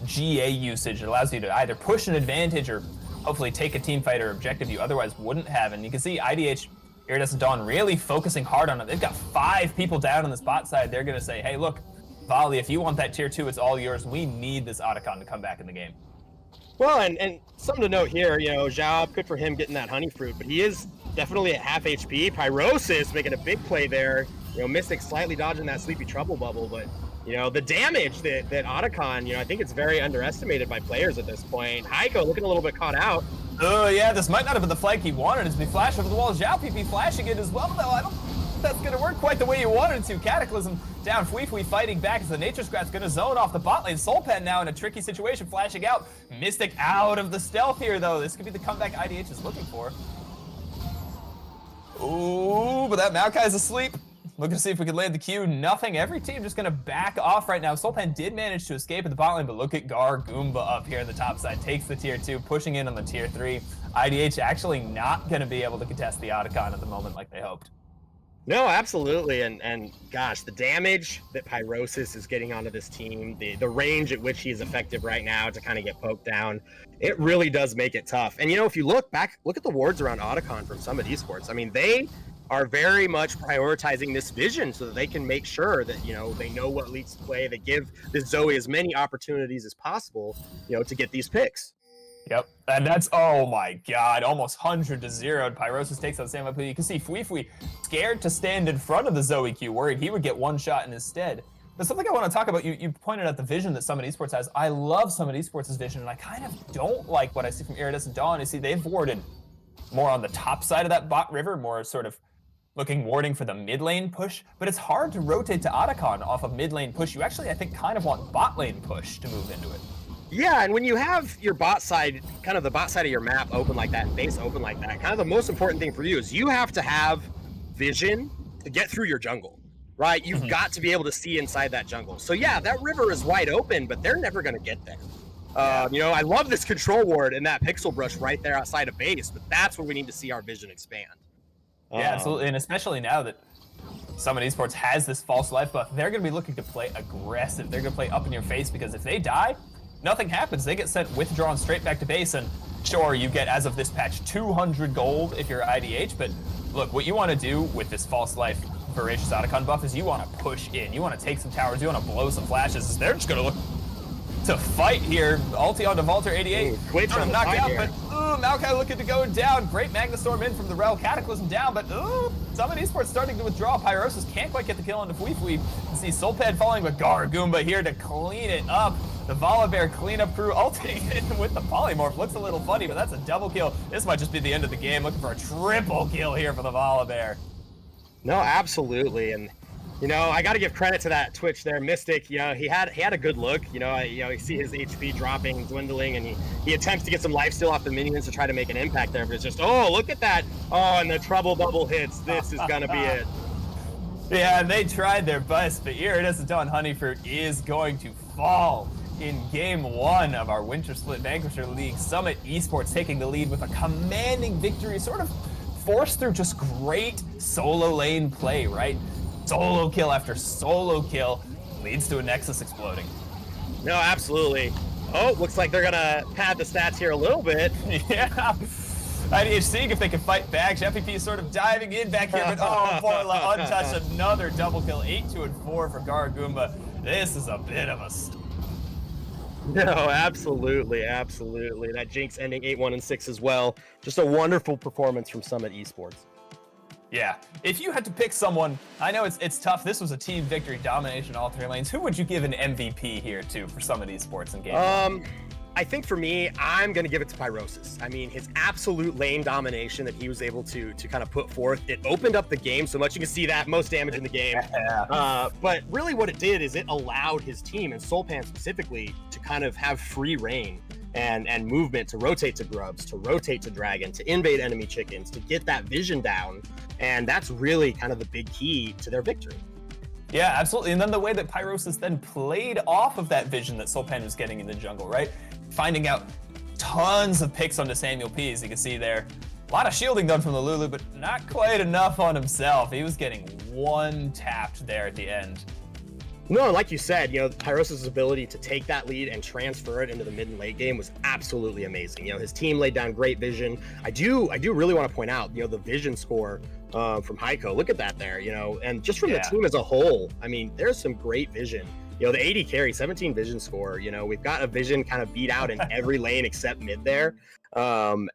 GA usage. It allows you to either push an advantage or hopefully take a team fight or objective you otherwise wouldn't have. And you can see IDH Iridescent Dawn really focusing hard on it. They've got 5 people down on this bot side. They're going to say, hey, look, Volley, if you want that tier 2, it's all yours. We need this Otacon to come back in the game. Well, and something to note here, Zhao, good for him getting that Honeyfruit, but he is definitely at half HP. Pyrosis making a big play there. Mystic slightly dodging that Sleepy Trouble bubble, but the damage that Otacon, I think it's very underestimated by players at this point. Heiko looking a little bit caught out. Oh, yeah, this might not have been the flank he wanted as we flash over the wall. Zhao PP flashing it as well, though. I don't think that's going to work quite the way you wanted it to. Cataclysm down, Fui fighting back as the Nature Scrat's going to zone off the bot lane. Soulpan now in a tricky situation, flashing out. Mystic out of the stealth here, though. This could be the comeback IDH is looking for. Ooh, but that Maokai's asleep. Looking to see if we can land the Q. Nothing. Every team just going to back off right now. Soulpan did manage to escape at the bot lane, but look at Goomba up here on the top side. Takes the tier 2, pushing in on the tier 3. IDH actually not going to be able to contest the Otacon at the moment like they hoped. No, absolutely. And gosh, the damage that Pyrosis is getting onto this team, the range at which he is effective right now to kind of get poked down, it really does make it tough. And, if you look at the wards around Otacon from Summit Esports, I mean, they are very much prioritizing this vision so that they can make sure that, they know what leads to play. They give this Zoe as many opportunities as possible, to get these picks. Yep, and that's, oh my god, almost 100-0. Pyrosis takes that same up. You can see Fui scared to stand in front of the Zoe Q, worried he would get one shot in his stead. But something I want to talk about, you pointed out the vision that Summit Esports has. I love Summit Esports' vision, and I kind of don't like what I see from Iridescent Dawn. You see, they've warded more on the top side of that bot river, more sort of warding for the mid lane push, but it's hard to rotate to Otacon off of mid lane push. You actually, I think, kind of want bot lane push to move into it. Yeah, and when you have your bot side, kind of the bot side of your map open like that, and base open like that, kind of the most important thing for you is you have to have vision to get through your jungle, right? You've got to be able to see inside that jungle. So yeah, that river is wide open, but they're never going to get there. I love this control ward and that pixel brush right there outside of base, but that's where we need to see our vision expand. Yeah, absolutely, and especially now that Summit Esports has this false life buff, they're going to be looking to play aggressive. They're going to play up in your face, because if they die, nothing happens. They get sent withdrawn straight back to base, and sure, you get, as of this patch, 200 gold if you're IDH, but look, what you want to do with this false life Voracious Otacon buff is you want to push in. You want to take some towers. You want to blow some flashes. They're just going to look to fight here. Ulti onto Valter 88. Twitch on the knocked out, here. but Maokai looking to go down. Great Magnastorm in from the Rel. Cataclysm down, but Summit Esports starting to withdraw. Pyrosis can't quite get the kill onto Fui. You see Soulpad falling, but Goomba here to clean it up. The Volibear cleanup crew ulting in with the Polymorph. Looks a little funny, but that's a double kill. This might just be the end of the game. Looking for a triple kill here for the Volibear. No, absolutely. And I got to give credit to that Twitch there, Mystic. He had a good look. You see his HP dropping, dwindling, and he attempts to get some lifesteal off the minions to try to make an impact there. But it's just, oh, look at that! Oh, and the trouble bubble hits. This is gonna be it. Yeah, they tried their best, but Iridescent Dawn Honeyfruit is going to fall in Game 1 of our Winter Split Vanquisher League. Summit Esports taking the lead with a commanding victory, sort of forced through just great solo lane play, right? Solo kill after solo kill leads to a Nexus exploding. No, absolutely. Oh, looks like they're gonna pad the stats here a little bit. Yeah. IDH seeing if they can fight back. FPP is sort of diving in back here, but Borla untouched. Another double kill. 8-2 and 4 for Goomba. This is a bit of a... No, absolutely. That Jinx ending 8-1 and 6 as well. Just a wonderful performance from Summit Esports. Yeah, if you had to pick someone, I know it's tough. This was a team victory, domination all 3 lanes. Who would you give an MVP here to for Summit Esports in game? I think for me, I'm going to give it to Pyrosis. I mean, his absolute lane domination that he was able to kind of put forth, it opened up the game so much. You can see that, most damage in the game. But really what it did is it allowed his team, and Soulpan specifically, to kind of have free reign and movement to rotate to Grubs, to rotate to Dragon, to invade enemy chickens, to get that vision down. And that's really kind of the big key to their victory. Yeah, absolutely. And then the way that Pyrosis then played off of that vision that Soulpan was getting in the jungle, right? Finding out tons of picks onto Samuel P, as you can see there. A lot of shielding done from the Lulu, but not quite enough on himself. He was getting one tapped there at the end. No, like you said, Tyros' ability to take that lead and transfer it into the mid and late game was absolutely amazing. His team laid down great vision. I do really want to point out, the vision score from Heiko. Look at that there, and just from the team as a whole. I mean, there's some great vision. The 80 carry, 17 vision score. We've got a vision kind of beat out in every lane except mid there. And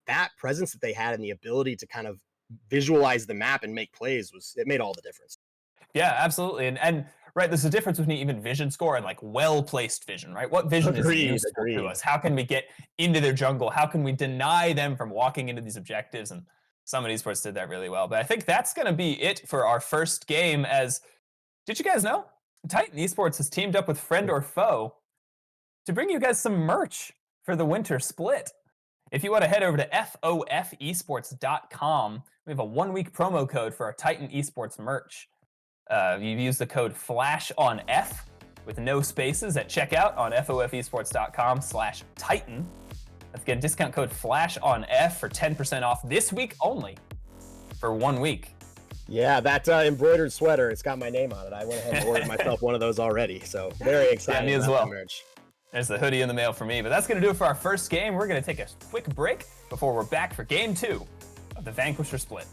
that presence that they had and the ability to kind of visualize the map and make plays it made all the difference. Yeah, absolutely. And right, there's a difference between even vision score and like well-placed vision, right? What vision is useful to us? How can we get into their jungle? How can we deny them from walking into these objectives? And Summit Esports did that really well. But I think that's going to be it for our first game. Did you guys know? Titan Esports has teamed up with Friend or Foe to bring you guys some merch for the winter split. If you want to head over to FOFesports.com, we have a 1-week promo code for our Titan Esports merch. You use the code FLASHONF with no spaces at checkout on FOFesports.com/Titan. Let's get a discount code FLASHONF for 10% off this week only for 1 week. Yeah, that embroidered sweater, it's got my name on it. I went ahead and ordered myself one of those already, so very excited. Yeah, me as well. Merch. There's the hoodie in the mail for me, but that's going to do it for our first game. We're going to take a quick break before we're back for game 2 of the Vanquisher split.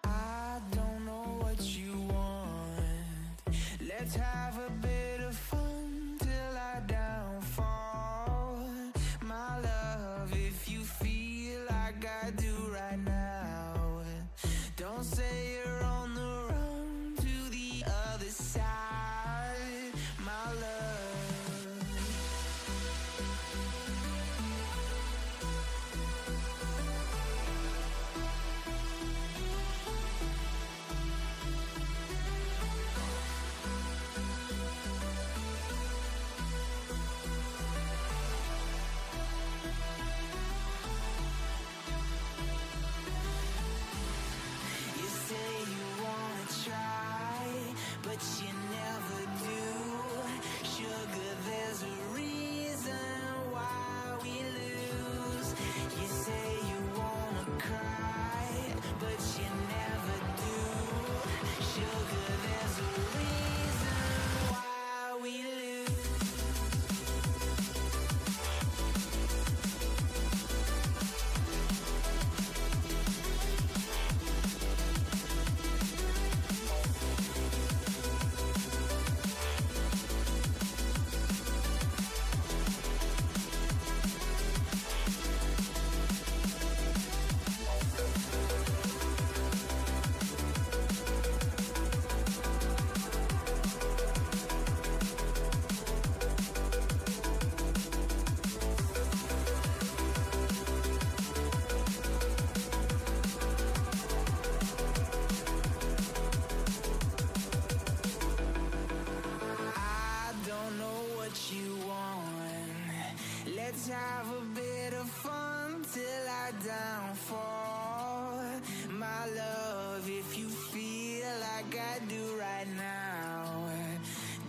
I don't know what you want. Let's have a bit of fun till I downfall. My love, if you feel like I do right now, don't say you're on the run to the other side. My love, you say you wanna try, but you never do. Sugar, there's a reason why we lose. You say you wanna cry, but you never do. Sugar, there's a reason why we lose. I don't know what you want. Let's have a bit of fun till I downfall. My love, if you feel like I do right now,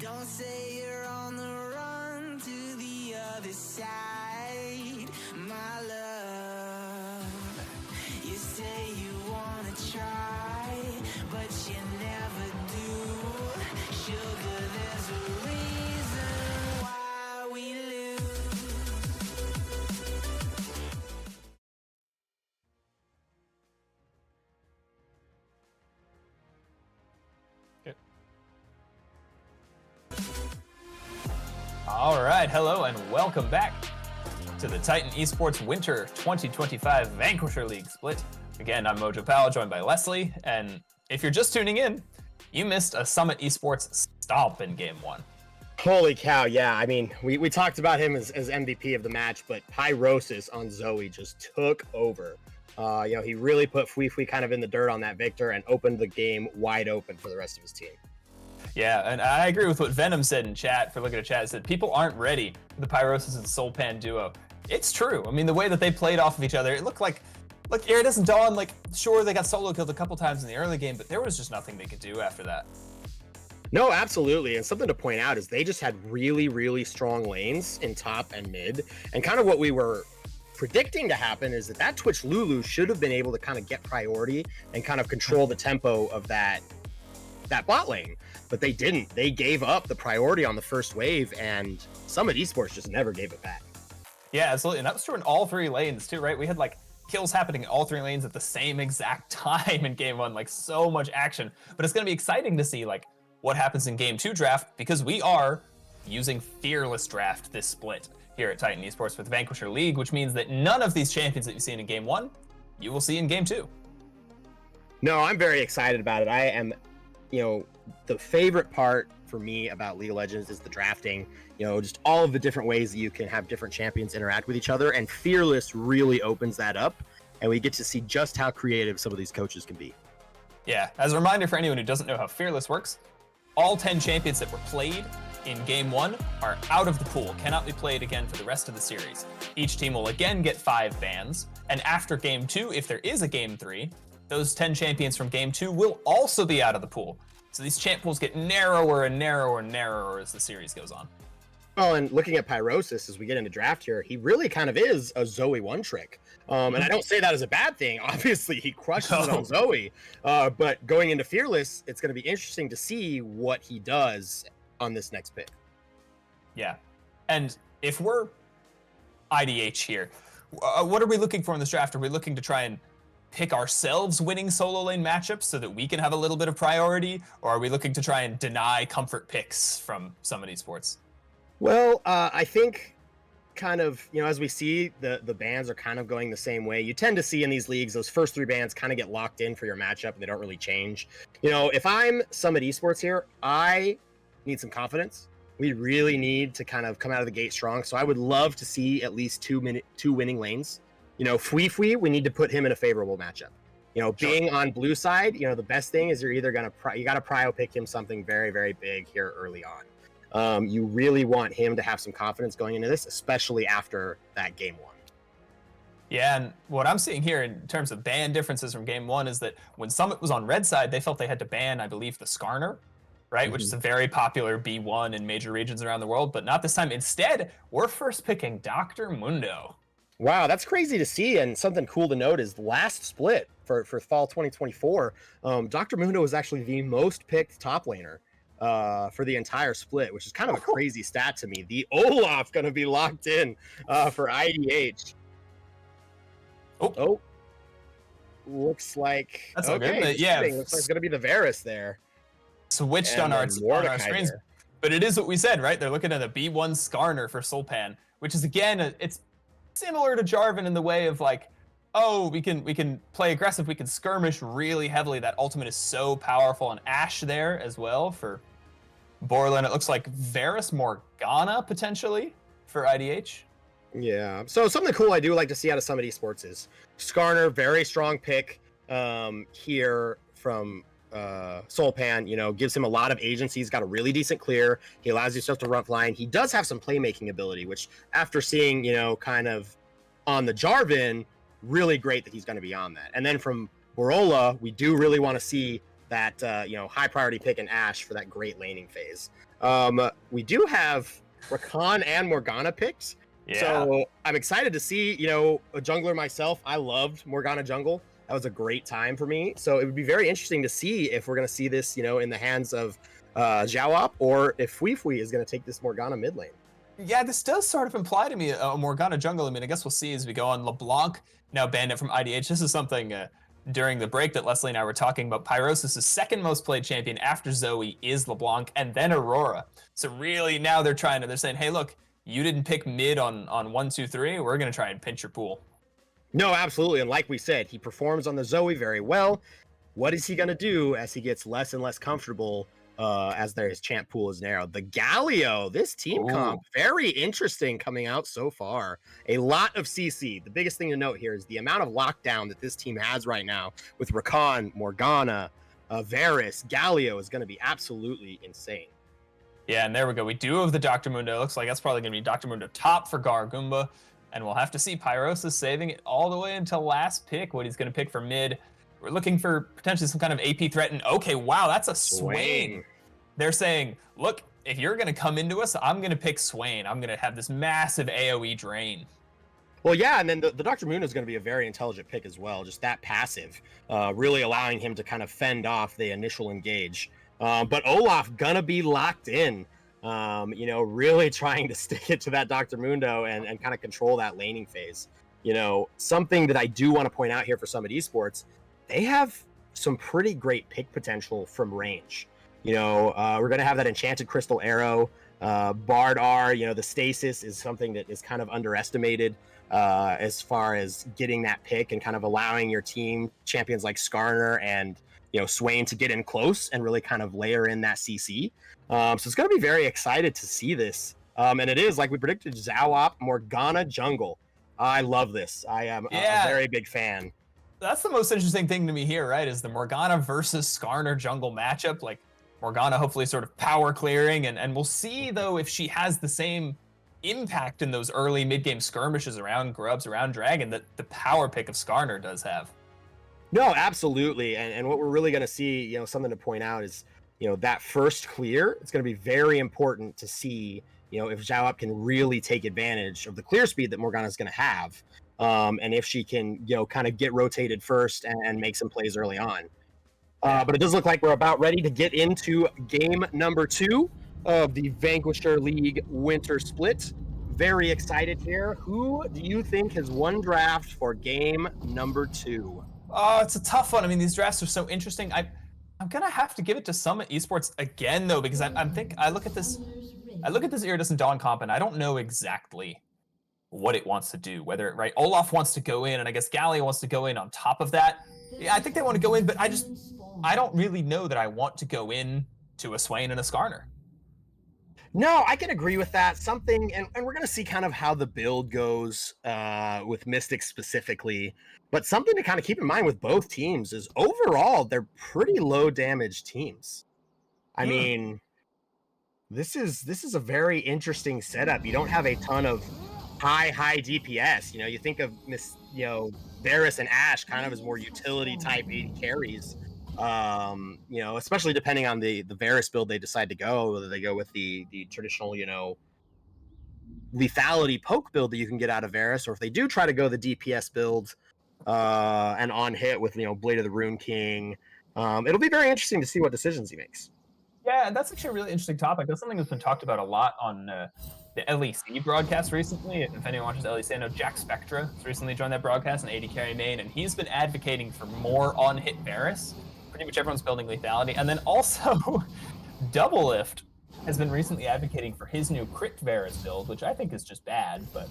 don't say you're on the run to the other side. My love, you say you wanna try, but you never do. Sugar, there's a reason why we lose. All right, hello and welcome back to the Titan Esports Winter 2025 Vanquisher League split. Again, I'm Mojo Powell, joined by Leslie, and if you're just tuning in, you missed a Summit Esports stomp in Game 1. Holy cow, yeah. I mean, we talked about him as MVP of the match, but Pyrosis on Zoe just took over. He really put Fui kind of in the dirt on that Victor and opened the game wide open for the rest of his team. Yeah, and I agree with what Venom said in chat, for looking at chat, said people aren't ready for the Pyrosis and Soulpan duo. It's true. I mean, the way that they played off of each other, it looked like Iridescent and Dawn, sure, they got solo killed a couple times in the early game, but there was just nothing they could do after that. No, absolutely. And something to point out is they just had really, really strong lanes in top and mid. And kind of what we were predicting to happen is that Twitch Lulu should have been able to kind of get priority and kind of control the tempo of that bot lane. But they didn't. They gave up the priority on the first wave, and Summit Esports just never gave it back. Yeah, absolutely. And that was true in all three lanes too, right? We had kills happening in all three lanes at the same exact time in Game 1, so much action. But it's going to be exciting to see what happens in Game 2 draft, because we are using Fearless Draft this split here at Titan Esports with Vanquisher League, which means that none of these champions that you've seen in Game 1, you will see in Game 2. No, I'm very excited about it. I am, the favorite part for me about League of Legends is the drafting, just all of the different ways that you can have different champions interact with each other, and Fearless really opens that up, and we get to see just how creative some of these coaches can be. Yeah, as a reminder for anyone who doesn't know how Fearless works, all 10 champions that were played in Game 1 are out of the pool, cannot be played again for the rest of the series. Each team will again get 5 bans, and after Game 2, if there is a Game 3, those 10 champions from Game 2 will also be out of the pool. So these champ pools get narrower and narrower and narrower as the series goes on. Well, and looking at Pyrosis as we get into draft here, he really kind of is a Zoe one-trick. And I don't say that as a bad thing. Obviously, he crushes it on Zoe. But going into Fearless, it's going to be interesting to see what he does on this next pick. Yeah. And if we're IDH here, what are we looking for in this draft? Are we looking to try and pick ourselves winning solo lane matchups so that we can have a little bit of priority? Or are we looking to try and deny comfort picks from Summit Esports? Well, I think kind of, as we see, the bans are kind of going the same way. You tend to see in these leagues, those first 3 bans kind of get locked in for your matchup and they don't really change. If I'm Summit Esports here, I need some confidence. We really need to kind of come out of the gate strong. So I would love to see at least 2 winning lanes. Fui, we need to put him in a favorable matchup. Being on blue side, the best thing is you're either you got to prio pick him something very, very big here early on. You really want him to have some confidence going into this, especially after that Game 1. Yeah, and what I'm seeing here in terms of ban differences from Game 1 is that when Summit was on red side, they felt they had to ban, I believe, the Skarner, right? Mm-hmm. Which is a very popular B1 in major regions around the world, but not this time. Instead, we're first picking Dr. Mundo. Wow, that's crazy to see, and something cool to note is the last split for fall 2024, Dr. Mundo was actually the most picked top laner for the entire split, which is kind of a crazy stat to me. The Olaf going to be locked in for IDH. Oh, looks like that's okay. Yeah, looks like it's going to be the Varus there. Switched on our screens, there. But it is what we said, right? They're looking at a B1 Skarner for Soulpan, which is again, it's similar to Jarvan in the way of we can play aggressive, we can skirmish really heavily. That ultimate is so powerful, and Ashe there as well for Borland. It looks like Varus Morgana potentially for IDH. Yeah, so something cool I do like to see out of Summit Esports is Skarner, very strong pick here from Soulpan, gives him a lot of agency. He's got a really decent clear. He allows yourself to run flying. He does have some playmaking ability, which after seeing, kind of on the Jarvan, really great that he's going to be on that. And then from Borola, we do really want to see that, high priority pick in Ashe for that great laning phase. We do have Rakan and Morgana picks. Yeah. So I'm excited to see, a jungler myself. I loved Morgana jungle. That was a great time for me. So it would be very interesting to see if we're going to see this, in the hands of Xiaoop, or if Fui is going to take this Morgana mid lane. Yeah, this does sort of imply to me a Morgana jungle. I mean, I guess we'll see as we go on. LeBlanc now banned it from IDH. This is something during the break that Leslie and I were talking about. Pyrosis' second most played champion after Zoe is LeBlanc and then Aurora. So really now they're saying, hey, look, you didn't pick mid on 1, 2, 3. We're going to try and pinch your pool. No, absolutely. And like we said, he performs on the Zoe very well. What is he going to do as he gets less and less comfortable as his champ pool is narrowed? The Galio, this team comp, very interesting coming out so far. A lot of CC. The biggest thing to note here is the amount of lockdown that this team has right now with Rakan, Morgana, Varus, Galio is going to be absolutely insane. Yeah, and there we go. We do have the Dr. Mundo. Looks like that's probably going to be Dr. Mundo top for Gargumba. And we'll have to see Pyrosis saving it all the way until last pick, what he's going to pick for mid. We're looking for potentially some kind of AP threat. And okay, wow, that's a Swain. They're saying, look, if you're going to come into us, I'm going to pick Swain. I'm going to have this massive AoE drain. Well, yeah, and then the Dr. Mundo is going to be a very intelligent pick as well, just that passive, really allowing him to kind of fend off the initial engage. But Olaf going to be locked in, really trying to stick it to that Dr. Mundo and kind of control that laning phase. Something that I do want to point out here for Summit Esports, they have some pretty great pick potential from range. We're going to have that Enchanted Crystal Arrow, Bard R, the Stasis is something that is kind of underestimated as far as getting that pick and kind of allowing your team champions like Skarner and Swain to get in close and really kind of layer in that CC. So it's going to be very excited to see this. And it is, like we predicted, Zawop, Morgana jungle. I love this. I am a very big fan. That's the most interesting thing to me here, right? Is the Morgana versus Skarner jungle matchup. Like Morgana hopefully sort of power clearing. And we'll see, though, if she has the same impact in those early mid-game skirmishes around Grubs, around Dragon, that the power pick of Skarner does have. No, absolutely. And what we're really going to see, something to point out is, that first clear, it's going to be very important to see, if Zhao Up can really take advantage of the clear speed that Morgana is going to have. And if she can, kind of get rotated first and make some plays early on. But it does look like we're about ready to get into game number 2 of the Vanquisher League Winter Split. Very excited here. Who do you think has won draft for game number 2? Oh, it's a tough one. I mean, these drafts are so interesting. I'm gonna have to give it to Summit Esports again, though, because I look at this Iridescent Dawn comp, and I don't know exactly what it wants to do. Whether Olaf wants to go in, and I guess Gallia wants to go in on top of that. Yeah, I think they want to go in, but I don't really know that I want to go in to a Swain and a Skarner. No, I can agree with that. Something, and we're going to see kind of how the build goes with Mystics specifically. But something to kind of keep in mind with both teams is overall, they're pretty low damage teams. I mean, this is a very interesting setup. You don't have a ton of high DPS. You think of Varus and Ashe kind of as more utility type AD carries. Especially depending on the Varus build they decide to go, whether they go with the traditional, lethality poke build that you can get out of Varus, or if they do try to go the DPS build and on hit with, Blade of the Rune King. It'll be very interesting to see what decisions he makes. Yeah, that's actually a really interesting topic. That's something that's been talked about a lot on the LEC broadcast recently. If anyone watches LEC, I know Jack Spectra has recently joined that broadcast, an AD carry main, and he's been advocating for more on-hit Varus. Pretty much everyone's building lethality. And then also, Double Lift has been recently advocating for his new crit Varus build, which I think is just bad, but...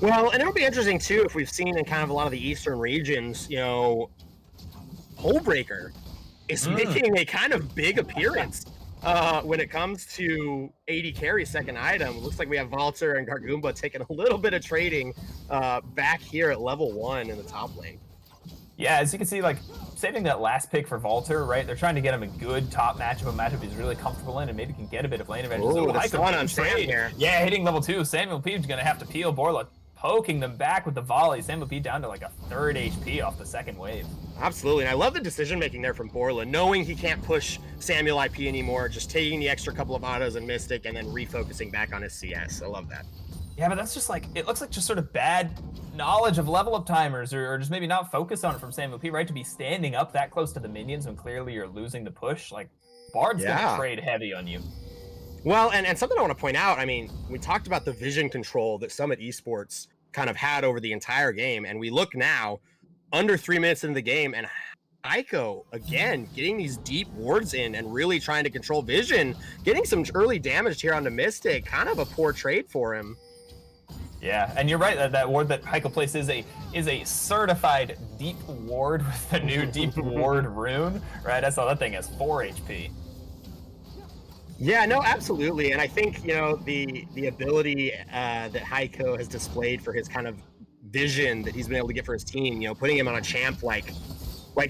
Well, and it'll be interesting, too, if we've seen in kind of a lot of the eastern regions, Hullbreaker is making a kind of big appearance when it comes to AD carry second item. It looks like we have Valter and Gargumba taking a little bit of trading back here at level 1 in the top lane. Yeah, as you can see, saving that last pick for Valter, right? They're trying to get him a good top matchup, a matchup he's really comfortable in, and maybe can get a bit of lane advantage. Oh, that's one on Sam here. Yeah, hitting level 2. Samuel P is going to have to peel. Borla poking them back with the volley. Samuel P down to a third HP off the second wave. Absolutely, and I love the decision-making there from Borla, knowing he can't push Samuel IP anymore, just taking the extra couple of autos and Mystic, and then refocusing back on his CS. I love that. Yeah, but that's just it looks like just sort of bad knowledge of level up timers, or just maybe not focused on it from Samuel P, right? To be standing up that close to the minions when clearly you're losing the push. Bard's gonna trade heavy on you. Well, and something I want to point out, I mean, we talked about the vision control that Summit Esports kind of had over the entire game, and we look now, under 3 minutes into the game, and Aiko, again, getting these deep wards in and really trying to control vision, getting some early damage here onto Mystic. Kind of a poor trade for him. Yeah, and you're right, that ward that Heiko plays is a certified deep ward with the new deep ward rune, right? I saw that thing has 4 HP. Yeah, no, absolutely. And I think, you know, the ability that Heiko has displayed for his kind of vision that he's been able to get for his team, you know, putting him on a champ like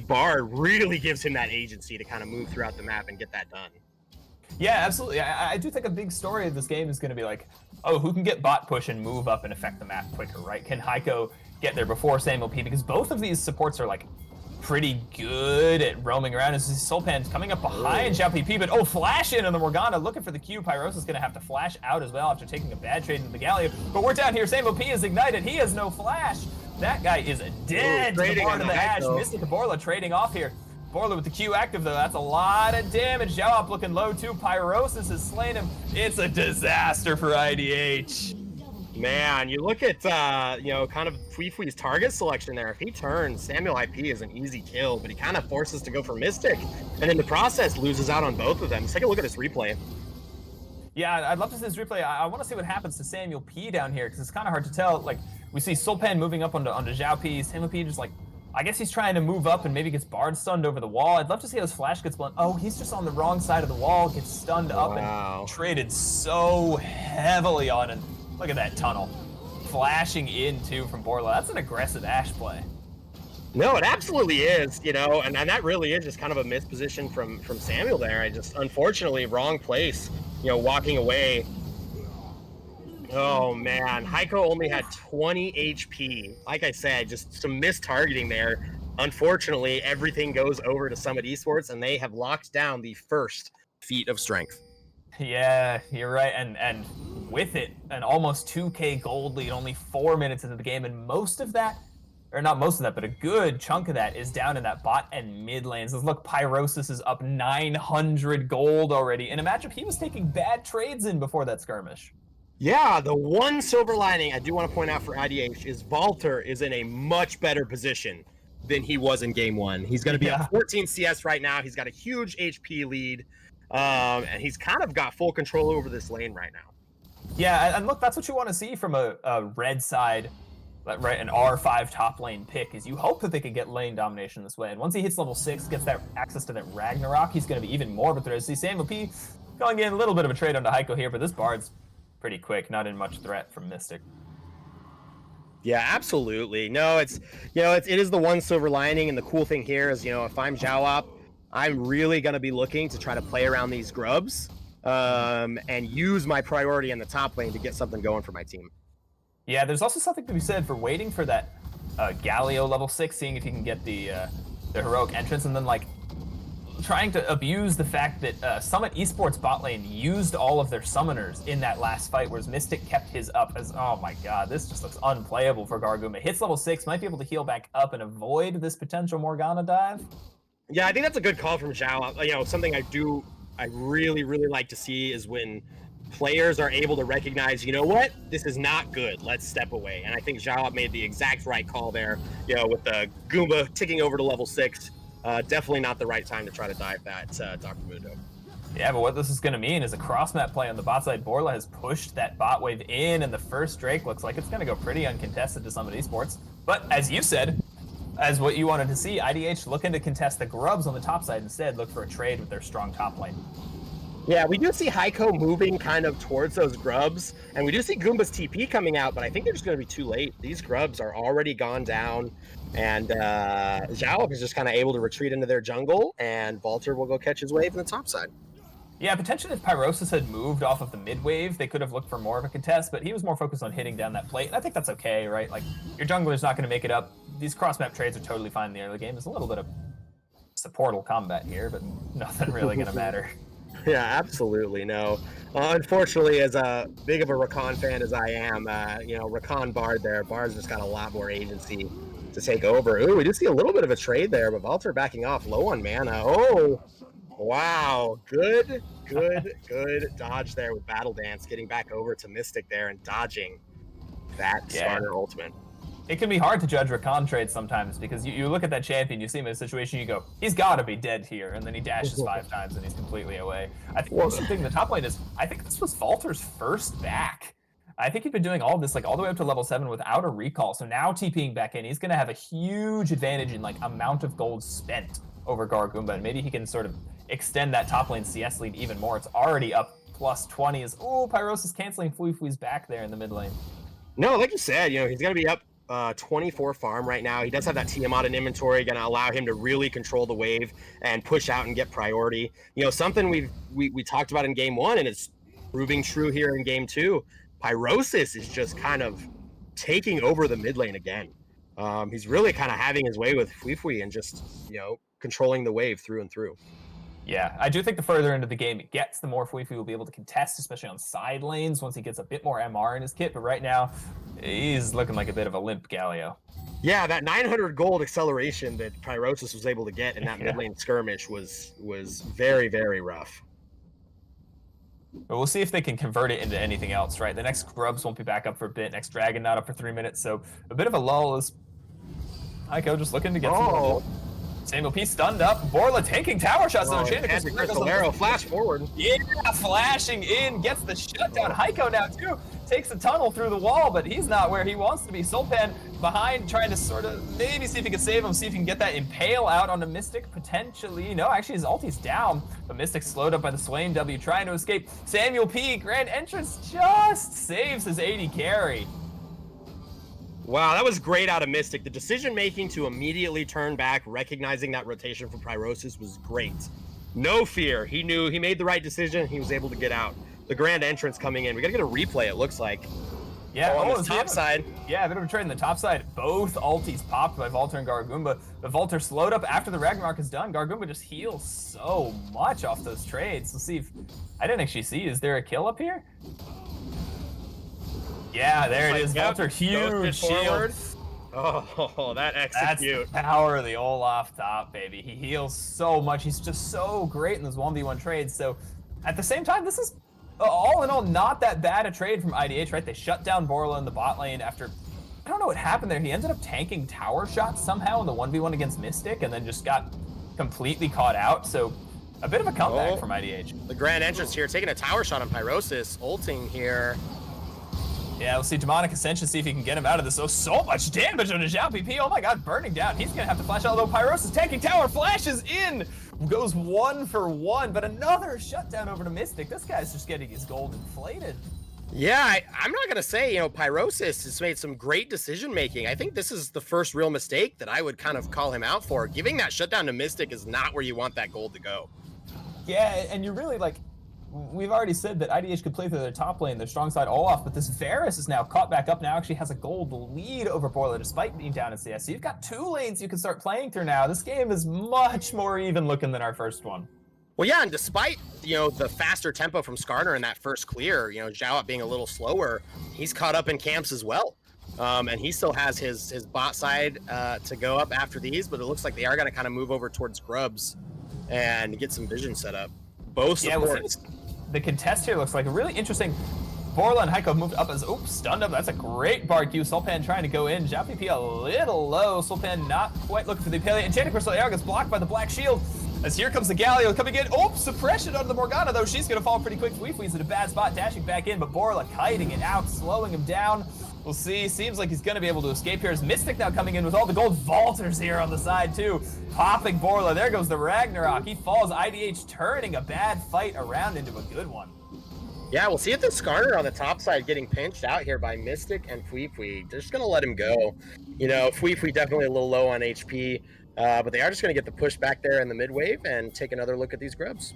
Bard really gives him that agency to kind of move throughout the map and get that done. Yeah, absolutely. I do think a big story of this game is going to be like, oh, who can get bot push and move up and affect the map quicker, right? Can Heiko get there before Samuel P? Because both of these supports are like pretty good at roaming around. As Sulpan's coming up behind Xiao PP, but oh, flash in on the Morgana, looking for the Q. Pyros is going to have to flash out as well after taking a bad trade into the Galio. But we're down here. Samuel P is ignited. He has no flash. That guy is dead. To the Bard of the Ash. Mystic and Borla trading off here. Borla with the Q active, though. That's a lot of damage. Xiaop looking low, too. Pyrosis has slain him. It's a disaster for IDH. Man, you look at, you know, kind of Fui's target selection there. If he turns, Samuel IP is an easy kill, but he kind of forces to go for Mystic, and in the process loses out on both of them. Let's take a look at this replay. Yeah, I'd love to see this replay. I want to see what happens to Samuel P down here, because it's kind of hard to tell. Like, we see Sulpan moving up onto Xiao P. Samuel P just like, I guess he's trying to move up and maybe gets Bard stunned over the wall. I'd love to see how his flash gets blown. Oh, he's just on the wrong side of the wall, gets stunned up and traded so heavily on it. Look at that tunnel. Flashing in, too, from Borla. That's an aggressive Ashe play. No, it absolutely is, you know, and that really is just kind of a misposition from Samuel there. I just, unfortunately, wrong place, you know, walking away. Oh, man. Heiko only had 20 HP. Like I said, just some mistargeting there. Unfortunately, everything goes over to Summit Esports, and they have locked down the first feat of strength. Yeah, you're right. And with it, an almost 2K gold lead, only 4 minutes into the game, and most of that, or not most of that, but a good chunk of that is down in that bot and mid lanes. Look, Pyrosis is up 900 gold already. In a matchup, he was taking bad trades in before that skirmish. Yeah, the one silver lining I do want to point out for IDH is Walter is in a much better position than he was in game one. He's going to be at 14 CS right now. He's got a huge HP lead, and he's kind of got full control over this lane right now. Yeah, and look, that's what you want to see from a red side, right? An R5 top lane pick is you hope that they could get lane domination this way. And once he hits level 6, gets that access to that Ragnarok, he's going to be even more of a threat. See, Samuel P going in a little bit of a trade onto Heiko here, but this Bard's pretty quick, not in much threat from Mystic. Yeah, absolutely. No, it's, you know, it is the one silver lining, and the cool thing here is, you know, if I'm Xiaop, I'm really going to be looking to try to play around these grubs and use my priority in the top lane to get something going for my team. Yeah, there's also something to be said for waiting for that Galio level 6, seeing if you can get the heroic entrance, and then like trying to abuse the fact that Summit Esports bot lane used all of their summoners in that last fight, whereas Mystic kept his up as, oh my god, this just looks unplayable for Garguma. Hits level 6, might be able to heal back up and avoid this potential Morgana dive. Yeah, I think that's a good call from Zhao. You know, something I really, really like to see is when players are able to recognize, you know what, this is not good, let's step away. And I think Zhao made the exact right call there, you know, with the Goomba ticking over to level 6. Definitely not the right time to try to dive that Dr. Mundo. Yeah, but what this is going to mean is a cross-map play on the bot side. Borla has pushed that bot wave in, and the first Drake looks like it's going to go pretty uncontested to Summit Esports. But as you said, as what you wanted to see, IDH looking to contest the grubs on the top side instead, look for a trade with their strong top lane. Yeah, we do see Heiko moving kind of towards those grubs, and we do see Goomba's TP coming out, but I think they're just going to be too late. These grubs are already gone down, and Zhao is just kind of able to retreat into their jungle, and Walter will go catch his wave on the top side. Yeah, potentially if Pyrosis had moved off of the mid wave, they could have looked for more of a contest, but he was more focused on hitting down that plate, and I think that's okay, right? Like, your jungler's not going to make it up. These cross-map trades are totally fine in the early game. There's a little bit of supportal combat here, but nothing really going to matter. Yeah, absolutely, no. Unfortunately, as big of a Rakan fan as I am, you know, Rakan Bard there, Bard's just got a lot more agency to take over. Ooh, we do see a little bit of a trade there, but Walter backing off low on mana. Oh, wow, good dodge there with Battle Dance, getting back over to Mystic there and dodging that starter ultimate. it can be hard to judge Rakan trades sometimes because you look at that champion, you see him in a situation, you go, he's got to be dead here, and then he dashes 5 times and he's completely away. I think the interesting thing in the top lane is, I think this was Valter's first back. I think he'd been doing all this like all the way up to level 7 without a recall. So now TPing back in, he's going to have a huge advantage in like amount of gold spent over Gargumba, and maybe he can sort of extend that top lane CS lead even more. It's already up plus 20 as, oh, Pyrosis canceling Fuifui's back there in the mid lane. No, like you said, you know, he's going to be up 24 farm right now. He does have that Tiamat in inventory, going to allow him to really control the wave and push out and get priority. You know, something we talked about in game 1, and it's proving true here in game 2. Pyrosis is just kind of taking over the mid lane again. He's really kind of having his way with Fuifui and just, you know, controlling the wave through and through. Yeah, I do think the further into the game it gets, the more Fuifui will be able to contest, especially on side lanes once he gets a bit more MR in his kit. But right now, he's looking like a bit of a limp Galio. Yeah, that 900 gold acceleration that Pyrosis was able to get in that mid lane skirmish was very, very rough. But we'll see if they can convert it into anything else, right? The next Grubs won't be back up for a bit. Next Dragon not up for 3 minutes. So a bit of a lull as Heiko just looking to get some more. Samuel P stunned up. Borla taking tower shots. Flash forward. Yeah, flashing in. Gets the shutdown. Heiko now too. Takes a tunnel through the wall, but he's not where he wants to be. Sulpan behind, trying to sort of maybe see if he can save him, see if he can get that Impale out on a Mystic, potentially. No, actually his ulti's down, but Mystic slowed up by the Swain W, trying to escape. Samuel P, grand entrance, just saves his 80 carry. Wow, that was great out of Mystic. The decision-making to immediately turn back, recognizing that rotation from Pyrosis was great. No fear. He knew he made the right decision. He was able to get out. The grand entrance coming in. We got to get a replay, it looks like. Yeah, on the top side. Yeah, a bit of a trade on the top side. Both ultis popped by Valter and Gargumba. But Valter slowed up after the Ragnarok is done. Gargumba just heals so much off those trades. Let's see if... I didn't actually see. Is there a kill up here? Yeah, there it is. Valter, huge shield. Oh, that execute. That's the power of the Olaf top, baby. He heals so much. He's just so great in those 1v1 trades. So at the same time, this is all in all not that bad a trade from IDH, right? They shut down Borla in the bot lane after, I don't know what happened there. He ended up tanking tower shots somehow in the 1v1 against Mystic and then just got completely caught out. So a bit of a comeback from IDH. The grand entrance here, taking a tower shot on Pyrosis, ulting here. Yeah, we'll see Demonic Ascension, see if he can get him out of this. Oh, so much damage on his Zhao PP. Oh my god, burning down. He's gonna have to flash out, although Pyrosis tanking tower, flashes in, goes 1 for 1, but another shutdown over to Mystic. This guy's just getting his gold inflated. Yeah, I'm not gonna say, you know, Pyrosis has made some great decision making. I think this is the first real mistake that I would kind of call him out for. Giving that shutdown to Mystic is not where you want that gold to go. Yeah, and you're really like, we've already said that IDH could play through their top lane, their strong side Olaf, but this Varus is now caught back up, now actually has a gold lead over Borla despite being down in CS. So you've got 2 lanes you can start playing through now. This game is much more even looking than our first one. Well, yeah, and despite, you know, the faster tempo from Skarner in that first clear, you know, Zhao being a little slower, he's caught up in camps as well. And he still has his bot side to go up after these, but it looks like they are going to kind of move over towards Grubs and get some vision set up. Both supports. The contest here looks like a really interesting. Borla and Heiko moved up as, stunned up. That's a great bar Q. Sulpan trying to go in. Zhao PP a little low. Sulpan not quite looking for the Impale. Enchanted Crystal AR gets blocked by the Black Shield. As here comes the Galio coming in. Suppression on the Morgana, though. She's going to fall pretty quick. Fuifui's in a bad spot, dashing back in, but Borla kiting it out, slowing him down. We'll see. Seems like he's going to be able to escape here. As Mystic now coming in with all the gold. Valter's here on the side, too. Popping Borla. There goes the Ragnarok. He falls. IDH turning a bad fight around into a good one. Yeah, we'll see if the Skarner on the top side getting pinched out here by Mystic and Fuifui. They're just going to let him go. You know, Fuifui definitely a little low on HP, but they are just going to get the push back there in the mid wave and take another look at these Grubs.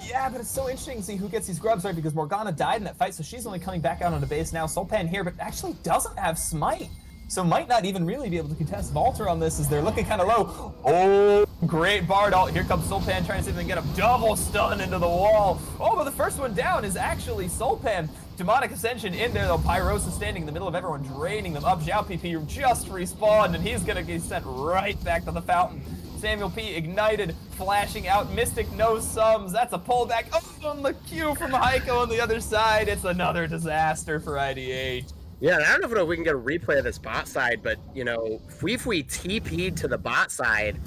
Yeah, but it's so interesting to see who gets these Grubs, right? Because Morgana died in that fight, so she's only coming back out on the base now. Sulpan here, but actually doesn't have Smite. So might not even really be able to contest Valter on this as they're looking kind of low. Oh, great Bard ult. Here comes Sulpan trying to see if they can get him. Double stun into the wall. Oh, but the first one down is actually Sulpan. Demonic Ascension in there, though. Pyrosis standing in the middle of everyone, draining them up. Zhao PP just respawned, and he's going to get sent right back to the fountain. Samuel P ignited, flashing out. Mystic no sums. That's a pullback. Oh, on the Q from Heiko on the other side. It's another disaster for IDH. Yeah, and I don't know if we can get a replay of this bot side, but, you know, Fui TP'd to the bot side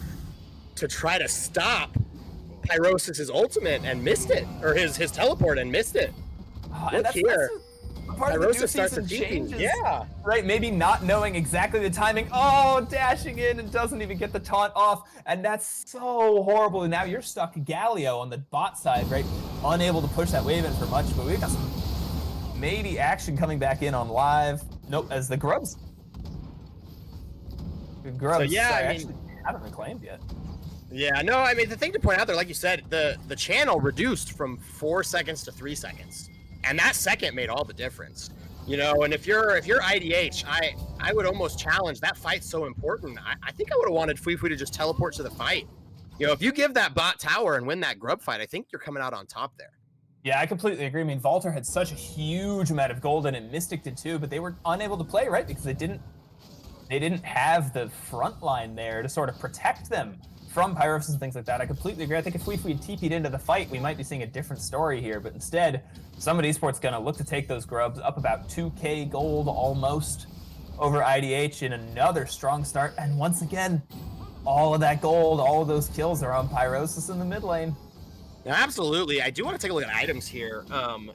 to try to stop Pyrosis' ultimate and missed it, or his teleport and missed it. Look here. Part of the new Pyrosis starts to season changes. Yeah. Right, maybe not knowing exactly the timing. Oh, dashing in and doesn't even get the taunt off. And that's so horrible. And now you're stuck Galio on the bot side, right? Unable to push that wave in for much, but we've got some maybe action coming back in on live. Nope, as the Grubs. So, yeah, I mean, actually haven't reclaimed yet. Yeah, no, I mean, the thing to point out there, like you said, the channel reduced from 4 seconds to 3 seconds. And that second made all the difference. You know, and if you're IDH, I would almost challenge that fight's so important. I think I would have wanted Fui to just teleport to the fight. You know, if you give that bot tower and win that grub fight, I think you're coming out on top there. Yeah, I completely agree. I mean, Valter had such a huge amount of gold, and Mystic did too, but they were unable to play, right? Because they didn't have the front line there to sort of protect them from Pyrosis and things like that. I completely agree. I think if we had TP'd into the fight, we might be seeing a different story here, but instead, Summit Esports gonna look to take those grubs up about 2K gold almost over IDH in another strong start. And once again, all of that gold, all of those kills are on Pyrosis in the mid lane. Absolutely. I do want to take a look at items here.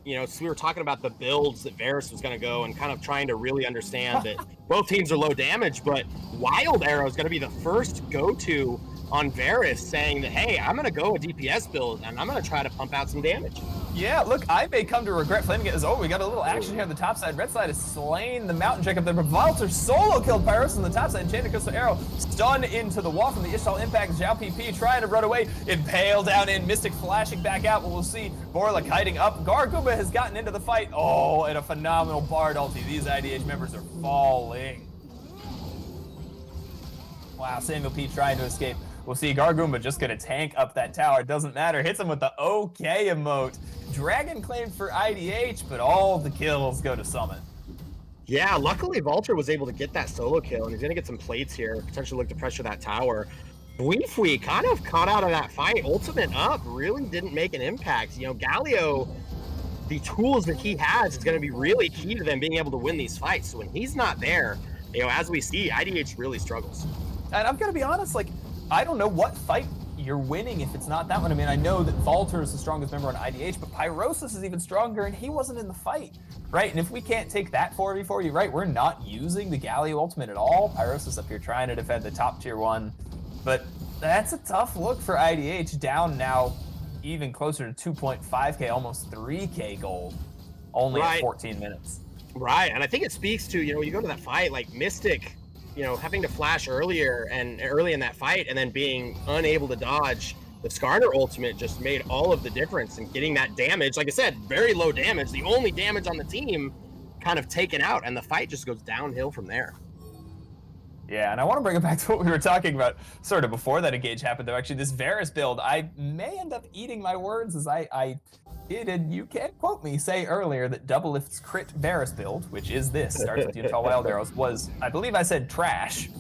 You know, so we were talking about the builds that Varus was going to go and kind of trying to really understand that both teams are low damage, but Wild Arrow is going to be the first go-to on Varus, saying that, hey, I'm going to go a DPS build and I'm going to try to pump out some damage. Yeah, look, I may come to regret flaming it as we got a little action here on the top side. Red side has slain the mountain check up there, but Valter solo killed Pyros on the top side. Enchanted Crystal Arrow stun into the wall from the Ishtal Impact. Zhao PP trying to run away. Impale down in. Mystic flashing back out, but we'll see Borla kiting up. Gargumba has gotten into the fight. Oh, and a phenomenal Bard ulti. These IDH members are falling. Wow, Samuel P trying to escape. We'll see Gargumba just gonna tank up that tower. It doesn't matter. Hits him with the OK emote. Dragon claimed for IDH, but all the kills go to Summit. Yeah, luckily Valter was able to get that solo kill, and he's gonna get some plates here, potentially look to pressure that tower. Fui kind of caught out of that fight. Ultimate up really didn't make an impact. You know, Galio, the tools that he has is gonna be really key to them being able to win these fights. So when he's not there, you know, as we see, IDH really struggles. And I'm gonna be honest, like, I don't know what fight you're winning if it's not that one. I mean, I know that Valter is the strongest member on IDH, but Pyrosis is even stronger, and he wasn't in the fight, right? And if we can't take that 4v4, you're right, we're not using the Galio ultimate at all. Pyrosis up here trying to defend the top tier 1, but that's a tough look for IDH, down now even closer to 2.5k, almost 3k gold, only at 14 minutes. Right, and I think it speaks to, you know, you go to that fight, like Mystic, you know, having to flash early in that fight and then being unable to dodge the Skarner ultimate just made all of the difference in getting that damage. Like I said, very low damage, the only damage on the team kind of taken out, and the fight just goes downhill from there. Yeah, and I want to bring it back to what we were talking about sort of before that engage happened, though. Actually, this Varus build, I may end up eating my words as I did, and you can't quote me, say earlier that Doublelift's crit Varus build, which is this, starts with Unitall Wild Arrows, was, I believe I said trash.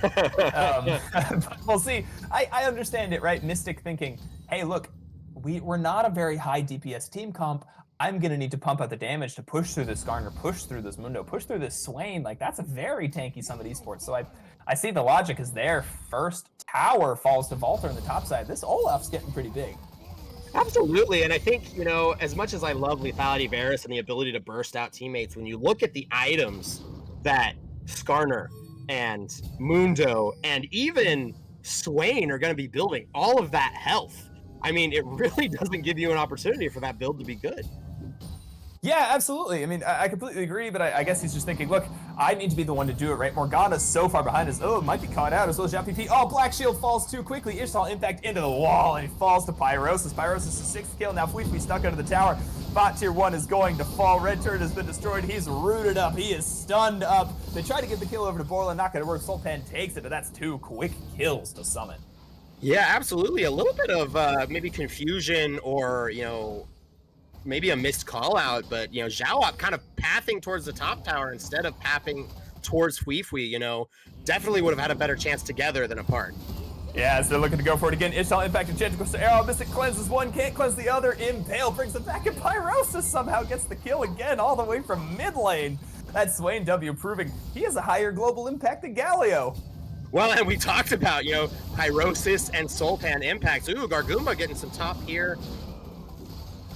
But we'll see. I understand it, right? Mystic thinking, hey, look, we're not a very high DPS team comp. I'm going to need to pump out the damage to push through this Skarner, push through this Mundo, push through this Swain. Like, that's a very tanky Summit Esports. So I see the logic is their first tower falls to Valter on the top side. This Olaf's getting pretty big. Absolutely, and I think, you know, as much as I love Lethality Varus and the ability to burst out teammates, when you look at the items that Skarner and Mundo and even Swain are going to be building, all of that health, I mean, it really doesn't give you an opportunity for that build to be good. Yeah, absolutely. I mean, I completely agree, but I guess he's just thinking, look, I need to be the one to do it, right? Morgana's so far behind us. Oh, it might be caught out as well as Zhao PP. Oh, Black Shield falls too quickly. Ishtal Impact into the wall, and he falls to Pyrosis. Pyrosis is 6th kill. Now Fui stuck under the tower. Bot tier 1 is going to fall. Red turret has been destroyed. He's rooted up. He is stunned up. They try to get the kill over to Borla. Not going to work. Sultan takes it, but that's 2 quick kills to Summit. Yeah, absolutely. A little bit of maybe confusion or, you know, maybe a missed call out, but, you know, Zhao kind of pathing towards the top tower instead of pathing towards Fui, you know, definitely would have had a better chance together than apart. Yeah, as they're looking to go for it again. Ishtal Impact Enchanted Crystal Arrow. Mystic cleanses one, can't cleanse the other. Impale brings it back, and Pyrosis somehow gets the kill again all the way from mid lane. That Swain W proving he has a higher global impact than Galio. Well, and we talked about, Pyrosis and Sultan impacts. Ooh, Gargumba getting some top here.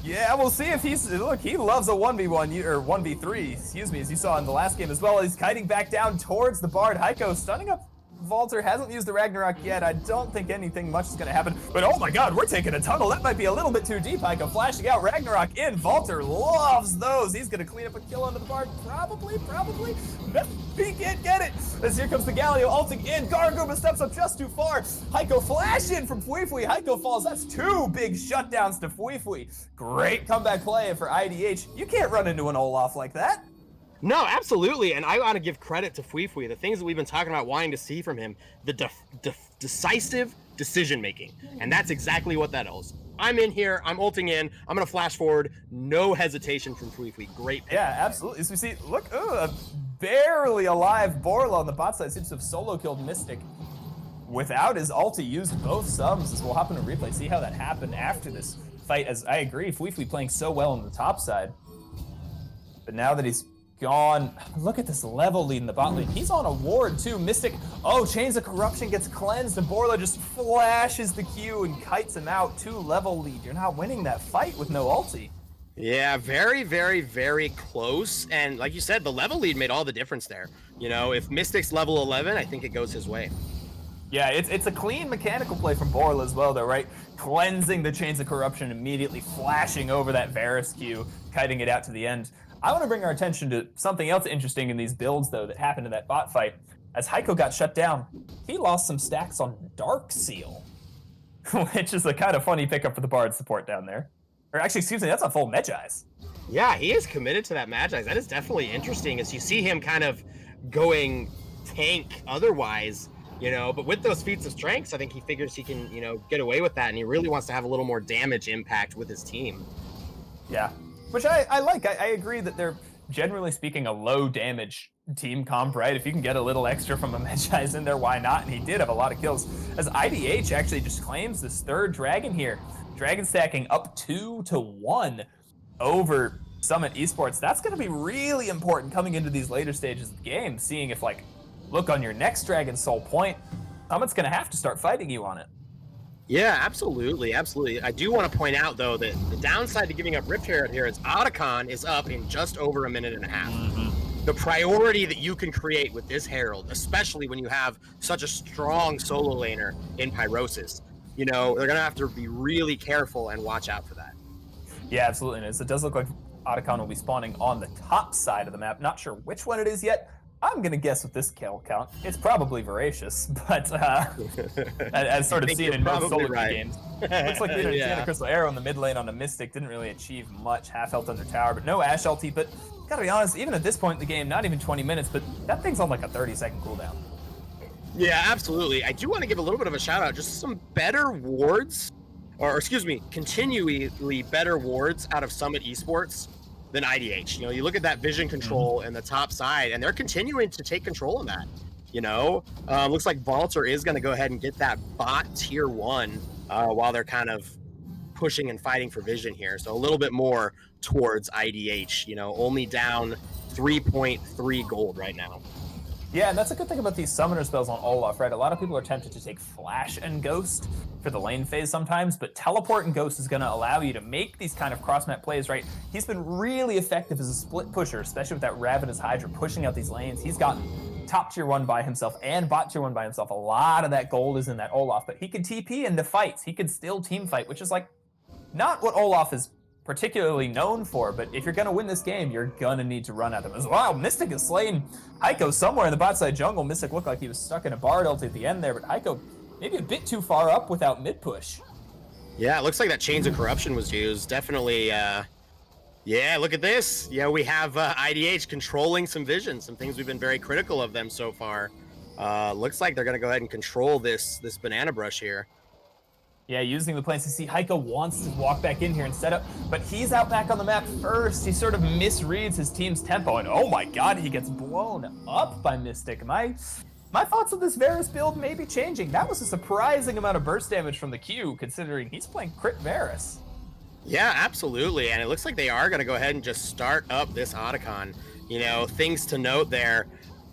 Yeah, we'll see if he loves a 1v1, or 1v3, excuse me, as you saw in the last game as well. He's kiting back down towards the Bard. Heiko stunning up Valter, hasn't used the Ragnarok yet. I don't think anything much is going to happen. But oh my god, we're taking a tunnel. That might be a little bit too deep. Heiko flashing out, Ragnarok in. Valter loves those. He's going to clean up a kill onto the Bard. Probably. No, he can't get it. As here comes the Galio ulting in. Gargumba steps up just too far. Heiko flash in from Fui. Heiko falls. That's 2 big shutdowns to Fui. Great comeback play for IDH. You can't run into an Olaf like that. No, absolutely, and I want to give credit to Fui. The things that we've been talking about wanting to see from him, the decisive decision-making, and that's exactly what that is. I'm in here, I'm ulting in, I'm going to flash forward, no hesitation from Fui. Great pick. Yeah, absolutely. As we see, look, a barely alive Borla on the bot side seems to have solo-killed Mystic without his ulti, used both subs, as we'll hop into replay, see how that happened after this fight, as I agree, Fui playing so well on the top side, but now that he's gone. Look at this level lead in the bot lane. He's on a ward too. Mystic, Chains of Corruption gets cleansed and Borla just flashes the Q and kites him out. 2 level lead. You're not winning that fight with no ulti. Yeah, very, very, very close. And like you said, the level lead made all the difference there. If Mystic's level 11, I think it goes his way. Yeah, it's a clean mechanical play from Borla as well though, right? Cleansing the Chains of Corruption, immediately flashing over that Varus Q, kiting it out to the end. I want to bring our attention to something else interesting in these builds, though, that happened in that bot fight. As Heiko got shut down, he lost some stacks on Dark Seal, which is a kind of funny pickup for the Bard support down there. Or actually, excuse me, that's on full Magi's. Yeah, he is committed to that Magi's. That is definitely interesting as you see him kind of going tank otherwise, but with those feats of strengths, I think he figures he can, get away with that, and he really wants to have a little more damage impact with his team. Yeah. Which I like. I agree that they're, generally speaking, a low damage team comp, right? If you can get a little extra from a Magi's in there, why not? And he did have a lot of kills. As IDH actually just claims this 3rd dragon here. Dragon stacking up 2-1 over Summit Esports. That's going to be really important coming into these later stages of the game, seeing if, look, on your next Dragon Soul point, Summit's going to have to start fighting you on it. Yeah, absolutely. I do want to point out, though, that the downside to giving up Rift Herald here is Otacon is up in just over a minute and a half. Mm-hmm. The priority that you can create with this Herald, especially when you have such a strong solo laner in Pyrosis, they're going to have to be really careful and watch out for that. Yeah, absolutely. And it does look like Otacon will be spawning on the top side of the map. Not sure which one it is yet. I'm going to guess with this kill count, it's probably Voracious, but as sort of seen in most solo games. Looks like the Santa Crystal Arrow in the mid lane on a Mystic didn't really achieve much, half health under tower, but no Ashe ulti. But gotta be honest, even at this point in the game, not even 20 minutes, but that thing's on like a 30-second cooldown. Yeah, absolutely. I do want to give a little bit of a shout out, just some better wards, or excuse me, continually better wards out of Summit Esports than IDH. You look at that vision control in the top side, and they're continuing to take control in that. Looks like Valter is going to go ahead and get that bot tier 1 while they're kind of pushing and fighting for vision here. So a little bit more towards IDH, only down 3.3 gold right now. Yeah, and that's a good thing about these summoner spells on Olaf, right? A lot of people are tempted to take Flash and Ghost for the lane phase sometimes, but Teleport and Ghost is going to allow you to make these kind of cross-map plays, right? He's been really effective as a split pusher, especially with that Ravenous Hydra pushing out these lanes. He's gotten top tier 1 by himself and bot tier 1 by himself. A lot of that gold is in that Olaf, but he could TP into fights. He could still team fight, which is not what Olaf is particularly known for, but if you're going to win this game, you're going to need to run at them as well. Mystic is slain Heiko somewhere in the bot side jungle. Mystic looked like he was stuck in a Bard ult at the end there, but Heiko maybe a bit too far up without mid push. Yeah, it looks like that Chains of Corruption was used. Definitely, yeah, look at this. Yeah, we have IDH controlling some vision, some things we've been very critical of them so far. Looks like they're going to go ahead and control this banana brush here. Yeah, using the planes to see Heiko wants to walk back in here and set up, but he's out back on the map first. He sort of misreads his team's tempo, and oh my god, he gets blown up by Mystic. My thoughts on this Varus build may be changing. That was a surprising amount of burst damage from the Q, considering he's playing crit Varus. Yeah, absolutely, and it looks like they are going to go ahead and just start up this Otacon. things to note there.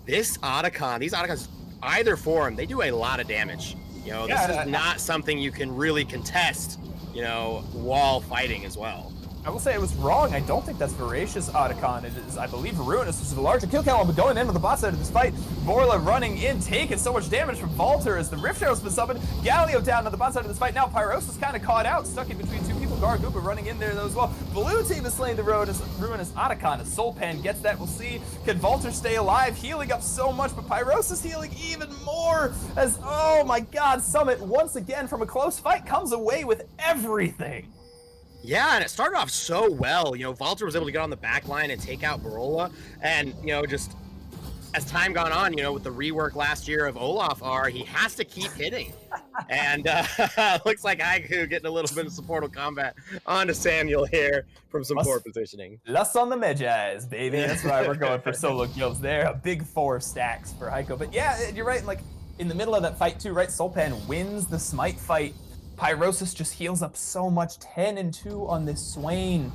These Otacons, either form, they do a lot of damage. This is not something you can really contest, while fighting as well. I will say I was wrong. I don't think that's Voracious Otacon. It is, I believe, Ruinous, which is the larger kill count, but going into the bot side of this fight. Borla running in, taking so much damage from Valter as the Rift Arrow's been summoned. Galio down to the bot side of this fight. Now Pyrosis kind of caught out, stuck in between two people. Gargoopa running in there though as well. Blue team is slaying the Ruinous Otacon as Soulpan gets that. We'll see. Can Valter stay alive? Healing up so much, but Pyrosis healing even more as, oh my god, Summit once again from a close fight comes away with everything. Yeah, and it started off so well. Valter was able to get on the back line and take out Barola. And, just as time gone on, with the rework last year of Olaf R, he has to keep hitting. And looks like Haiku getting a little bit of supportal combat onto Samuel here from some poor positioning. Less on the Magi's, baby. That's why we're going for solo kills there. A big 4 stacks for Haiku. But yeah, you're right. Like, in the middle of that fight too, right? Soulpan wins the Smite fight. Pyrosis just heals up so much, 10 and 2 on this Swain.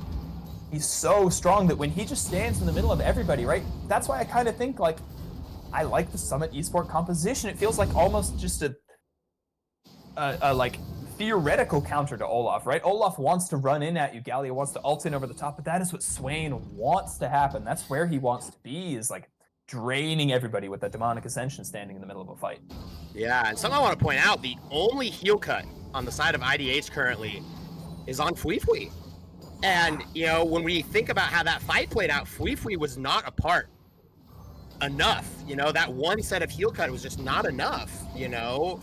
He's so strong that when he just stands in the middle of everybody, right? That's why I kind of think, like, I like the Summit Esport composition. It feels like almost just a like theoretical counter to Olaf, right? Olaf wants to run in at you, Gallia wants to ult in over the top, but that is what Swain wants to happen. That's where he wants to be, is like draining everybody with that Demonic Ascension standing in the middle of a fight. Yeah, and something I want to point out, the only heal cut on the side of IDH currently is on Fuifui. And, when we think about how that fight played out, Fuifui was not a part enough. That one set of heal cut was just not enough,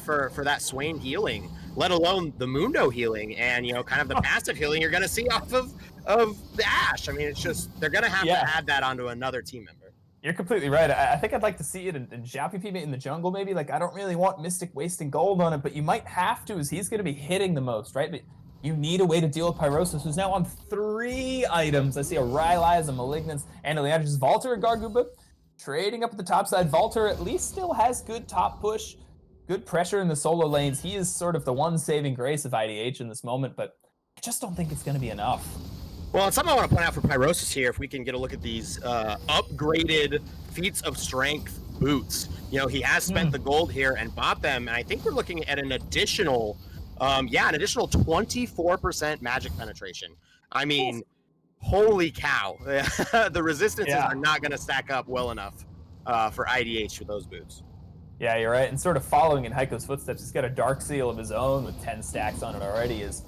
for that Swain healing, let alone the Mundo healing and, kind of the passive healing you're going to see off of the Ashe. I mean, it's just, they're going to have to add that onto another team member. You're completely right. I think I'd like to see it in Xiaopi in the jungle, maybe. Like, I don't really want Mystic wasting gold on it, but you might have to, as he's going to be hitting the most, right? But you need a way to deal with Pyrosis, who's now on 3 items. I see a Rylai's, a Malignance, and a Leandris. Valter and Gargoopa trading up at the top side. Valter at least still has good top push, good pressure in the solo lanes. He is sort of the one saving grace of IDH in this moment, but I just don't think it's going to be enough. Well, and something I want to point out for Pyrosis here, if we can get a look at these upgraded Feats of Strength boots. He has spent the gold here and bought them, and I think we're looking at an additional 24% magic penetration. I mean, holy cow. The resistances are not going to stack up well enough for IDH for those boots. Yeah, you're right. And sort of following in Heiko's footsteps, he's got a Dark Seal of his own with 10 stacks on it already. Is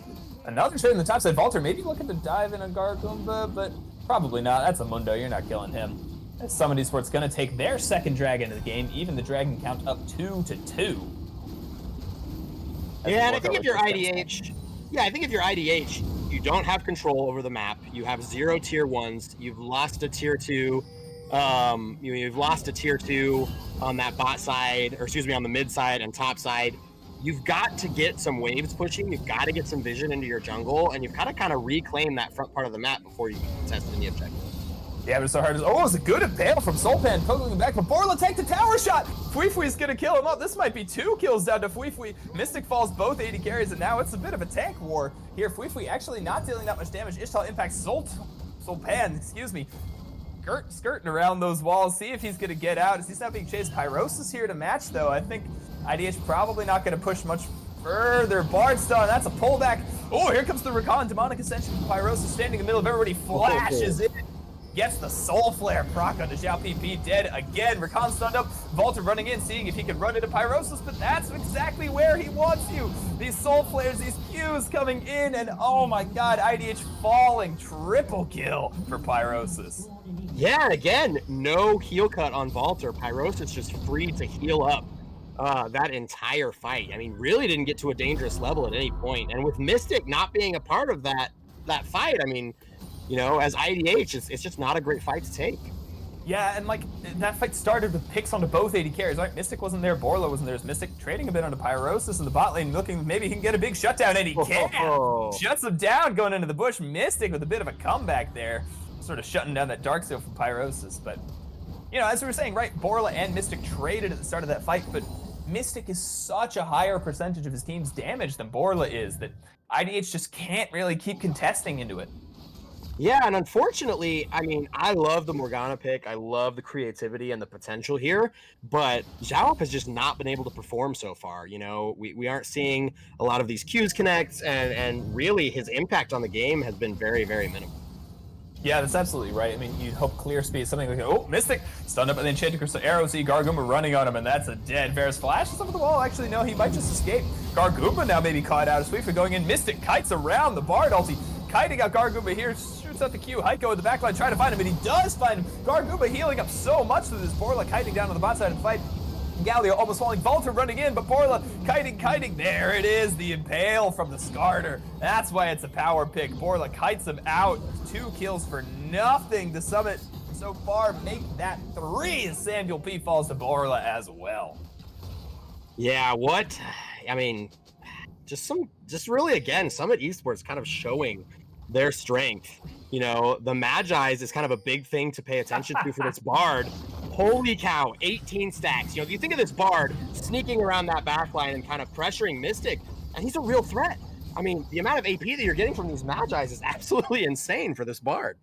another trade in the top side. Valter maybe looking to dive in a Gargoopa, but probably not. That's a Mundo. You're not killing him. Summit Esports going to take their second dragon of the game, even the dragon count up 2-2. Yeah, and I think if you're IDH, you don't have control over the map. You have 0 tier 1s. You've lost a tier 2. You've lost a tier 2 on that bot side, or excuse me, on the mid side and top side. You've got to get some waves pushing. You've got to get some vision into your jungle, and you've got to kind of reclaim that front part of the map before you can contest any objective. Yeah, but it's so hard. Oh, it's a good impale from Soulpan, poking him back, but Borla take the tower shot. Fuifui's gonna kill him up. This might be 2 kills down to Fuifui. Mystic falls both 80 carries, and now it's a bit of a tank war here. Fuifui actually not dealing that much damage. Ishtal impacts Soulpan, excuse me. Skirting around those walls, see if he's gonna get out. Is he not being chased? Pyrosis here to match, though. I think IDH probably not gonna push much further. Bardstone, that's a pullback. Oh, here comes the Recon. Demonic Ascension from Pyrosis standing in the middle of everybody, flashes in. Gets the Soul Flare proc onto Xiao PP, dead again. Recon stunned up. Valter running in, seeing if he can run into Pyrosis, but that's exactly where he wants you. These Soul Flares, these Qs coming in, and oh my god, IDH falling. Triple kill for Pyrosis. Yeah, again, no heal cut on Valter. Pyrosis just free to heal up that entire fight. I mean, really didn't get to a dangerous level at any point. And with Mystic not being a part of that fight, I mean, as IDH, it's just not a great fight to take. Yeah, and like that fight started with picks onto both 80 carries, right? Mystic wasn't there, Borla wasn't there. Mystic trading a bit onto Pyrosis in the bot lane, looking maybe he can get a big shutdown, and he can. Shuts him down going into the bush. Mystic with a bit of a comeback there, sort of shutting down that Dark Seal from Pyrosis. But, as we were saying, right, Borla and Mystic traded at the start of that fight, but Mystic is such a higher percentage of his team's damage than Borla is that IDH just can't really keep contesting into it. Yeah, and unfortunately, I mean, I love the Morgana pick. I love the creativity and the potential here, but Jalop has just not been able to perform so far. You know, we aren't seeing a lot of these Qs connect, and really his impact on the game has been very, very minimal. Yeah, that's absolutely right. I mean, you'd hope clear speed, something like, oh, Mystic, stunned up by the Enchanted Crystal Arrow, see Gargumba running on him, and that's a dead. Varus flashes over the wall. Actually, no, he might just escape. Gargumba now maybe caught out of Sweep for going in. Mystic kites around the Bard ulti, kiting out Gargumba here, shoots out the Q. Heiko in the backline trying to find him, and he does find him. Gargumba healing up so much through this Borla, kiting down to the bot side of the fight. Galio almost falling, Volta running in, but Borla kiting. There it is, the Impale from the Skarner. That's why it's a power pick. Borla kites him out. 2 kills for nothing to Summit so far. Make that 3 as Samuel P falls to Borla as well. Yeah, what? I mean, just really, again, Summit Esports kind of showing their strength. You know, the Magi's is kind of a big thing to pay attention to for this Bard. Holy cow, 18 stacks. You know, if you think of this Bard sneaking around that backline and kind of pressuring Mystic, and he's a real threat. I mean, the amount of AP that you're getting from these Magi's is absolutely insane for this Bard.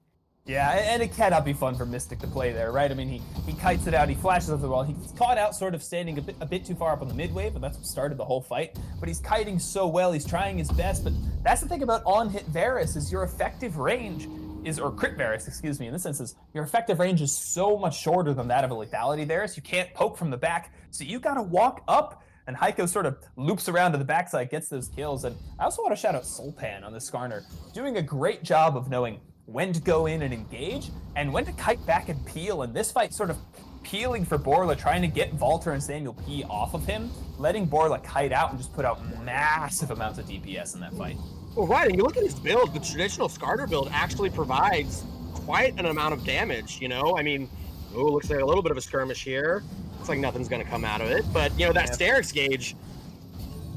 Yeah, and it cannot be fun for Mystic to play there, right? I mean, he kites it out, he flashes up the wall, he's caught out sort of standing a bit too far up on the mid wave, and that's what started the whole fight. But he's kiting so well, he's trying his best, but that's the thing about on-hit Varus is your effective range is, or crit Varus, excuse me, in this instance, your effective range is so much shorter than that of a lethality Varus. You can't poke from the back, so you gotta walk up, and Heiko sort of loops around to the backside, gets those kills. And I also want to shout out Sulpan on the Skarner, doing a great job of knowing when to go in and engage, and when to kite back and peel. And this fight sort of peeling for Borla, trying to get Valter and Samuel P off of him, letting Borla kite out and just put out massive amounts of DPS in that fight. Well, right, and you look at his build, the traditional Skarner build actually provides quite an amount of damage, you know? I mean, looks like a little bit of a skirmish here. Looks like nothing's going to come out of it, but, you know, that Sterix gauge,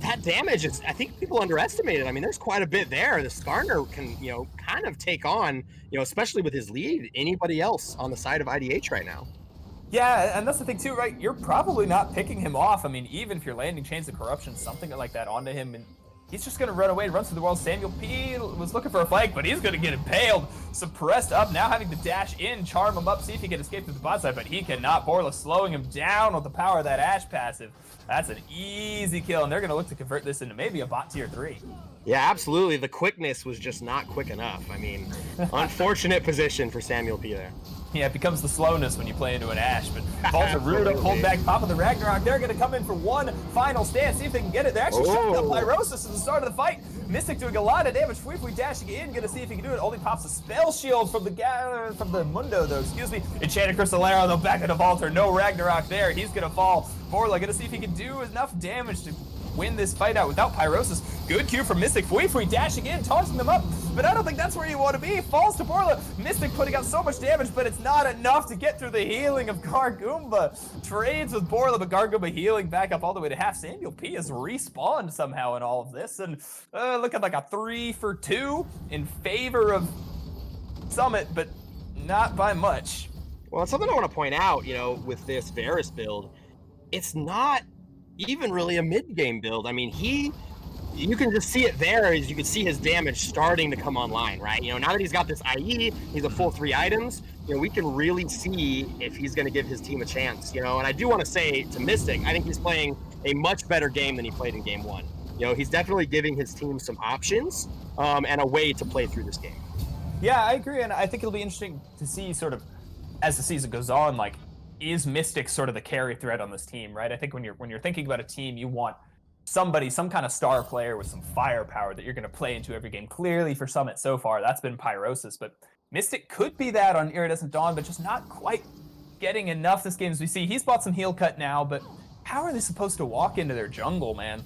that damage is, I think people underestimate it. I mean, there's quite a bit there. The Skarner can, you know, kind of take on, you know, especially with his lead, anybody else on the side of IDH right now. Yeah, and that's the thing too, right? You're probably not picking him off. I mean, even if you're landing Chains of Corruption, something like that onto him, and he's just going to run away and run through the wall. Samuel P was looking for a flank, but he's going to get impaled. Suppressed up, now having to dash in, charm him up, see if he can escape through the bot side, but he cannot. Borla slowing him down with the power of that Ashe passive. That's an easy kill, and they're going to look to convert this into maybe a bot tier 3. Yeah, absolutely. The quickness was just not quick enough. I mean, unfortunate position for Samuel P there. Yeah, it becomes the slowness when you play into an Ashe, but Volta rooted up, pulled back, Pop of the Ragnarok. They're going to come in for one final stand, see if they can get it. They're actually shutting up Pyrosis at the start of the fight. Mystic doing a lot of damage. Fui dashing in, going to see if he can do it. Only pops a spell shield from the Mundo, though. Excuse me. Enchanted Crystal Arrow, though, back into Volta. No Ragnarok there. He's going to fall. Borla going to see if he can do enough damage to win this fight out without Pyrosis. Good Q from Mystic. Fui dashing in, tossing them up, but I don't think that's where you want to be. Falls to Borla. Mystic putting out so much damage, but it's not enough to get through the healing of Gargumba. Trades with Borla, but Gargumba healing back up all the way to half. Samuel P has respawned somehow in all of this, and looking like a 3 for 2 in favor of Summit, but not by much. Well, it's something I want to point out, you know, with this Varus build, it's not even really a mid-game build. I mean, you can just see it there, as you can see his damage starting to come online, right? You know, now that he's got this IE, he's a full 3 items, you know, we can really see if he's going to give his team a chance, you know? And I do want to say to Mystic, I think he's playing a much better game than he played in game 1. You know, he's definitely giving his team some options and a way to play through this game. Yeah, I agree, and I think it'll be interesting to see sort of, as the season goes on, like, is Mystic sort of the carry threat on this team, right? I think when you're thinking about a team, you want somebody, some kind of star player with some firepower that you're going to play into every game. Clearly for Summit so far, that's been Pyrosis, but Mystic could be that on Iridescent Dawn, but just not quite getting enough this game. As we see, he's bought some heal cut now, but how are they supposed to walk into their jungle, man?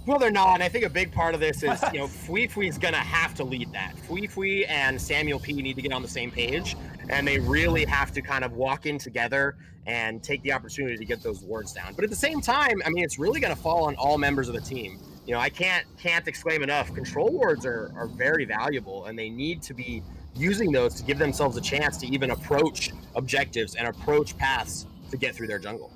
Well, they're not, and I think a big part of this is, you know, Fui's going to have to lead that. Fui and Samuel P need to get on the same page, and they really have to kind of walk in together and take the opportunity to get those wards down. But at the same time, I mean, it's really going to fall on all members of the team. You know, I can't exclaim enough. Control wards are very valuable, and they need to be using those to give themselves a chance to even approach objectives and approach paths to get through their jungle.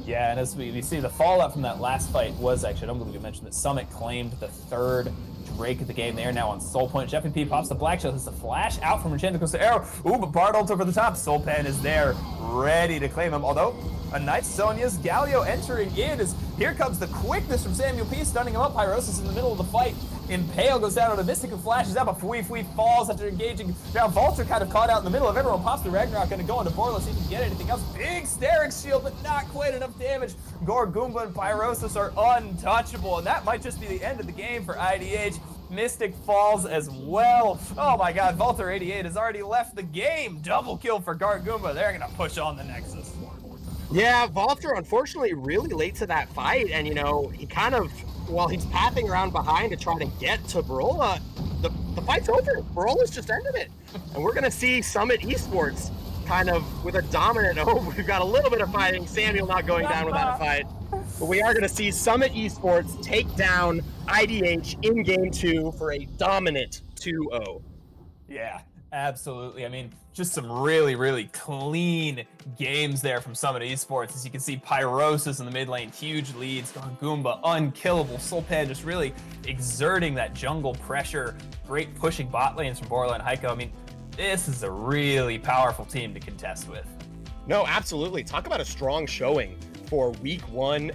Yeah, and as we see, the fallout from that last fight was actually, I don't believe you mentioned that Summit claimed the third break of the game there now on Soul Point. Jeff and P pops the Black Shell, hits the flash out from Enchanted, goes to Arrow. Ooh, but Bard ult over the top. Soulpan is there, ready to claim him. Although, a nice Sonya's Galio entering in as here comes the quickness from Samuel P, stunning him up. Pyrosis in the middle of the fight. Impale goes down on a Mystic who flashes out, but Fui falls after engaging. Now Vaulter kind of caught out in the middle of everyone. Pops the Ragnarok, gonna go into Borla, see if he can get anything else. Big Sterix shield, but not quite enough damage. Gore, Goomba, and Pyrosis are untouchable, and that might just be the end of the game for IDH. Mystic falls as well. Oh my god, Vaulter 88 has already left the game. Double kill for Gar Goomba. They're gonna push on the Nexus. Yeah, Vaulter, unfortunately, really late to that fight, and he kind of, while he's pathing around behind to try to get to Barola, the fight's over. Barola's just ended it. And we're gonna see Summit Esports kind of with a dominant we've got a little bit of fighting, Samuel not going down without a fight. But we are going to see Summit Esports take down IDH in game 2 for a dominant 2-0. Yeah, absolutely. I mean, just some really, really clean games there from Summit Esports. As you can see, Pyrosis in the mid lane, huge leads. Goomba, unkillable. Soulpan just really exerting that jungle pressure. Great pushing bot lanes from Borla and Heiko. I mean, this is a really powerful team to contest with. No, absolutely. Talk about a strong showing for week 1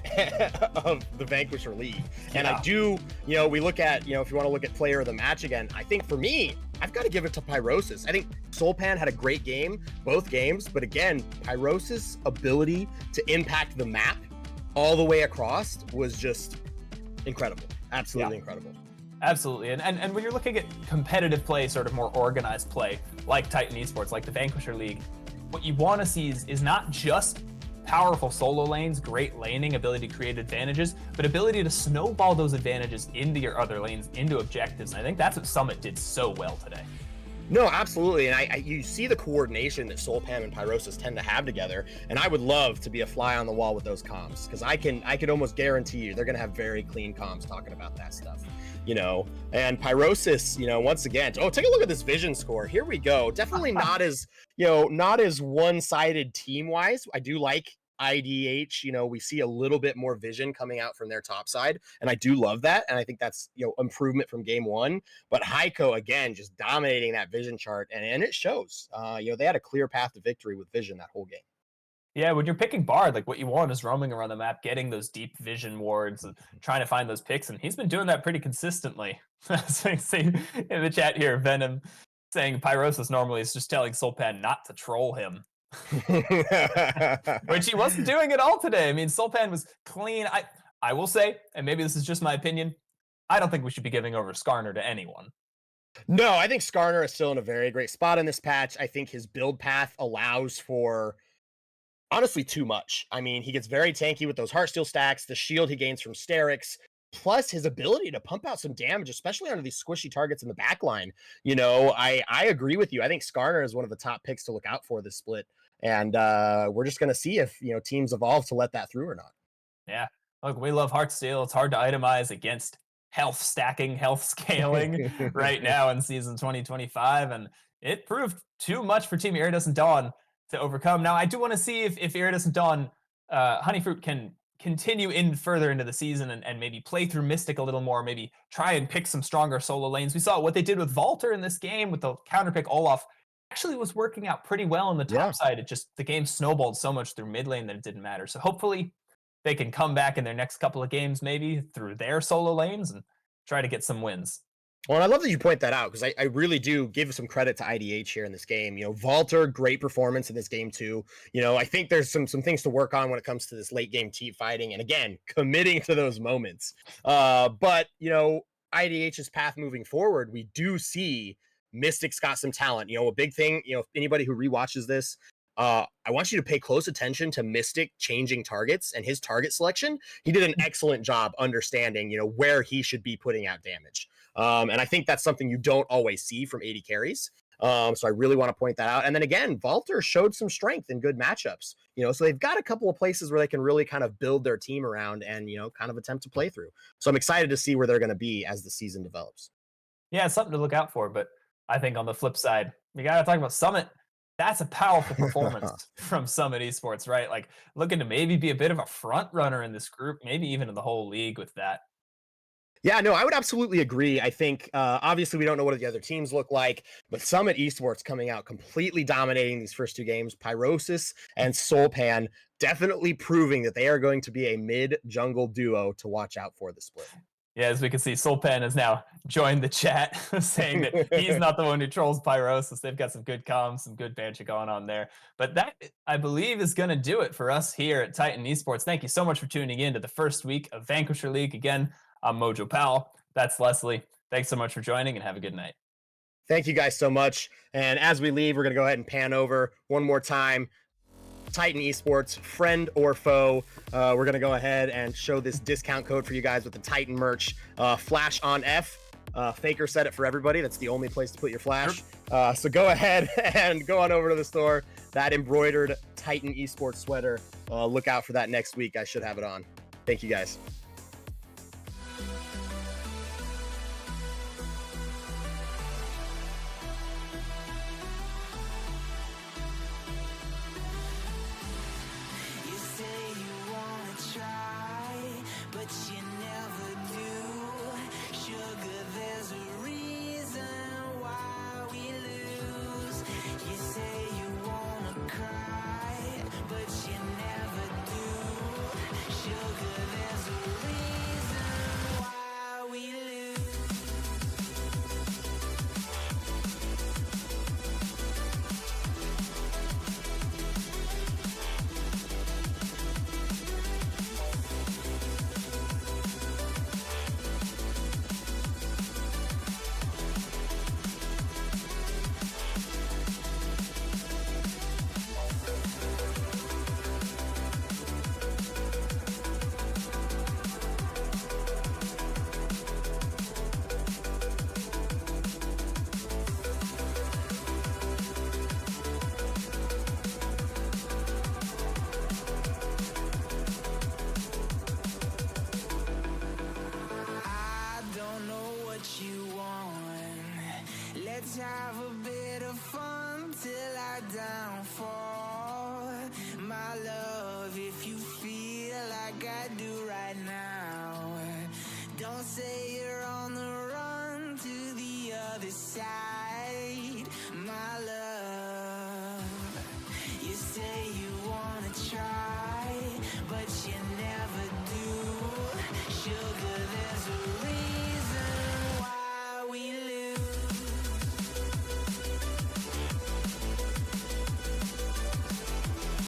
of the Vanquisher League. And I do, we look at, if you want to look at player of the match again, I think for me, I've got to give it to Pyrosis. I think Soulpan had a great game, both games, but again, Pyrosis' ability to impact the map all the way across was just incredible. Absolutely incredible. Absolutely. And when you're looking at competitive play, sort of more organized play, like Titan Esports, like the Vanquisher League, what you want to see is not just powerful solo lanes, great laning, ability to create advantages, but ability to snowball those advantages into your other lanes, into objectives. And I think that's what Summit did so well today. No, absolutely. And you see the coordination that Soulpan and Pyrosis tend to have together. And I would love to be a fly on the wall with those comms, because I could almost guarantee you they're going to have very clean comms talking about that stuff. And Pyrosis, once again, take a look at this vision score. Here we go. Definitely not as, not as one-sided team-wise. I do like IDH, we see a little bit more vision coming out from their top side, and I do love that, and I think that's improvement from game 1. But Heiko again just dominating that vision chart, and it shows. They had a clear path to victory with vision that whole game. Yeah, when you're picking Bard, like what you want is roaming around the map, getting those deep vision wards, and trying to find those picks, and he's been doing that pretty consistently. So you see in the chat here, Venom saying Pyrosis normally is just telling Soulpan not to troll him. Which he wasn't doing at all today. I mean, Soulpan was clean. I will say, and maybe this is just my opinion, I don't think we should be giving over Skarner to anyone. No, I think Skarner is still in a very great spot in this patch. I think his build path allows for honestly too much. I mean, he gets very tanky with those Heartsteel stacks, the shield he gains from Sterix, plus his ability to pump out some damage, especially under these squishy targets in the back line. I agree with you. I think Skarner is one of the top picks to look out for this split. And we're just going to see if, teams evolve to let that through or not. Yeah. Look, we love Heartsteel. It's hard to itemize against health stacking, health scaling right now in season 2025. And it proved too much for Team Iridescent Dawn to overcome. Now, I do want to see if Iridescent Dawn, Honeyfruit can continue further into the season and maybe play through Mystic a little more, maybe try and pick some stronger solo lanes. We saw what they did with Vaulter in this game with the counterpick Olaf. Actually was working out pretty well on the top side. It just, the game snowballed so much through mid lane that it didn't matter. So hopefully they can come back in their next couple of games, maybe through their solo lanes and try to get some wins. Well, and I love that you point that out, because I really do give some credit to IDH here in this game. Vaulter, great performance in this game too. I think there's some things to work on when it comes to this late game team fighting, and again, committing to those moments. But IDH's path moving forward, we do see Mystic's got some talent. A big thing, anybody who rewatches this, I want you to pay close attention to Mystic changing targets and his target selection. He did an excellent job understanding, where he should be putting out damage. And I think that's something you don't always see from AD carries. So I really want to point that out. And then again, Vaulter showed some strength in good matchups. So they've got a couple of places where they can really kind of build their team around and, kind of attempt to play through. So I'm excited to see where they're going to be as the season develops. Yeah, it's something to look out for. But I think on the flip side, we got to talk about Summit. That's a powerful performance from Summit Esports, right? Like looking to maybe be a bit of a front runner in this group, maybe even in the whole league with that. Yeah, no, I would absolutely agree. I think obviously we don't know what the other teams look like, but Summit Esports coming out completely dominating these first two games. Pyrosis and Soulpan definitely proving that they are going to be a mid jungle duo to watch out for the split. Yeah, as we can see, Soulpan has now joined the chat, saying that he's not the one who trolls Pyrosis. They've got some good comms, some good banter going on there. But that, I believe, is going to do it for us here at Titan Esports. Thank you so much for tuning in to the first week of Vanquisher League. Again, I'm Mojo Powell. That's Leslie. Thanks so much for joining, and have a good night. Thank you guys so much. And as we leave, we're going to go ahead and pan over one more time. Titan Esports, friend or foe. We're going to go ahead and show this discount code for you guys with the Titan merch. Flash on F. Faker said it for everybody. That's the only place to put your flash. So go ahead and go on over to the store. That embroidered Titan Esports sweater. Look out for that next week. I should have it on. Thank you guys. Let's have a bit of fun till I downfall. My love, if you feel like I do right now, don't say you're on the run to the other side. My love, you say you wanna try, but you never do. Sugar, there's a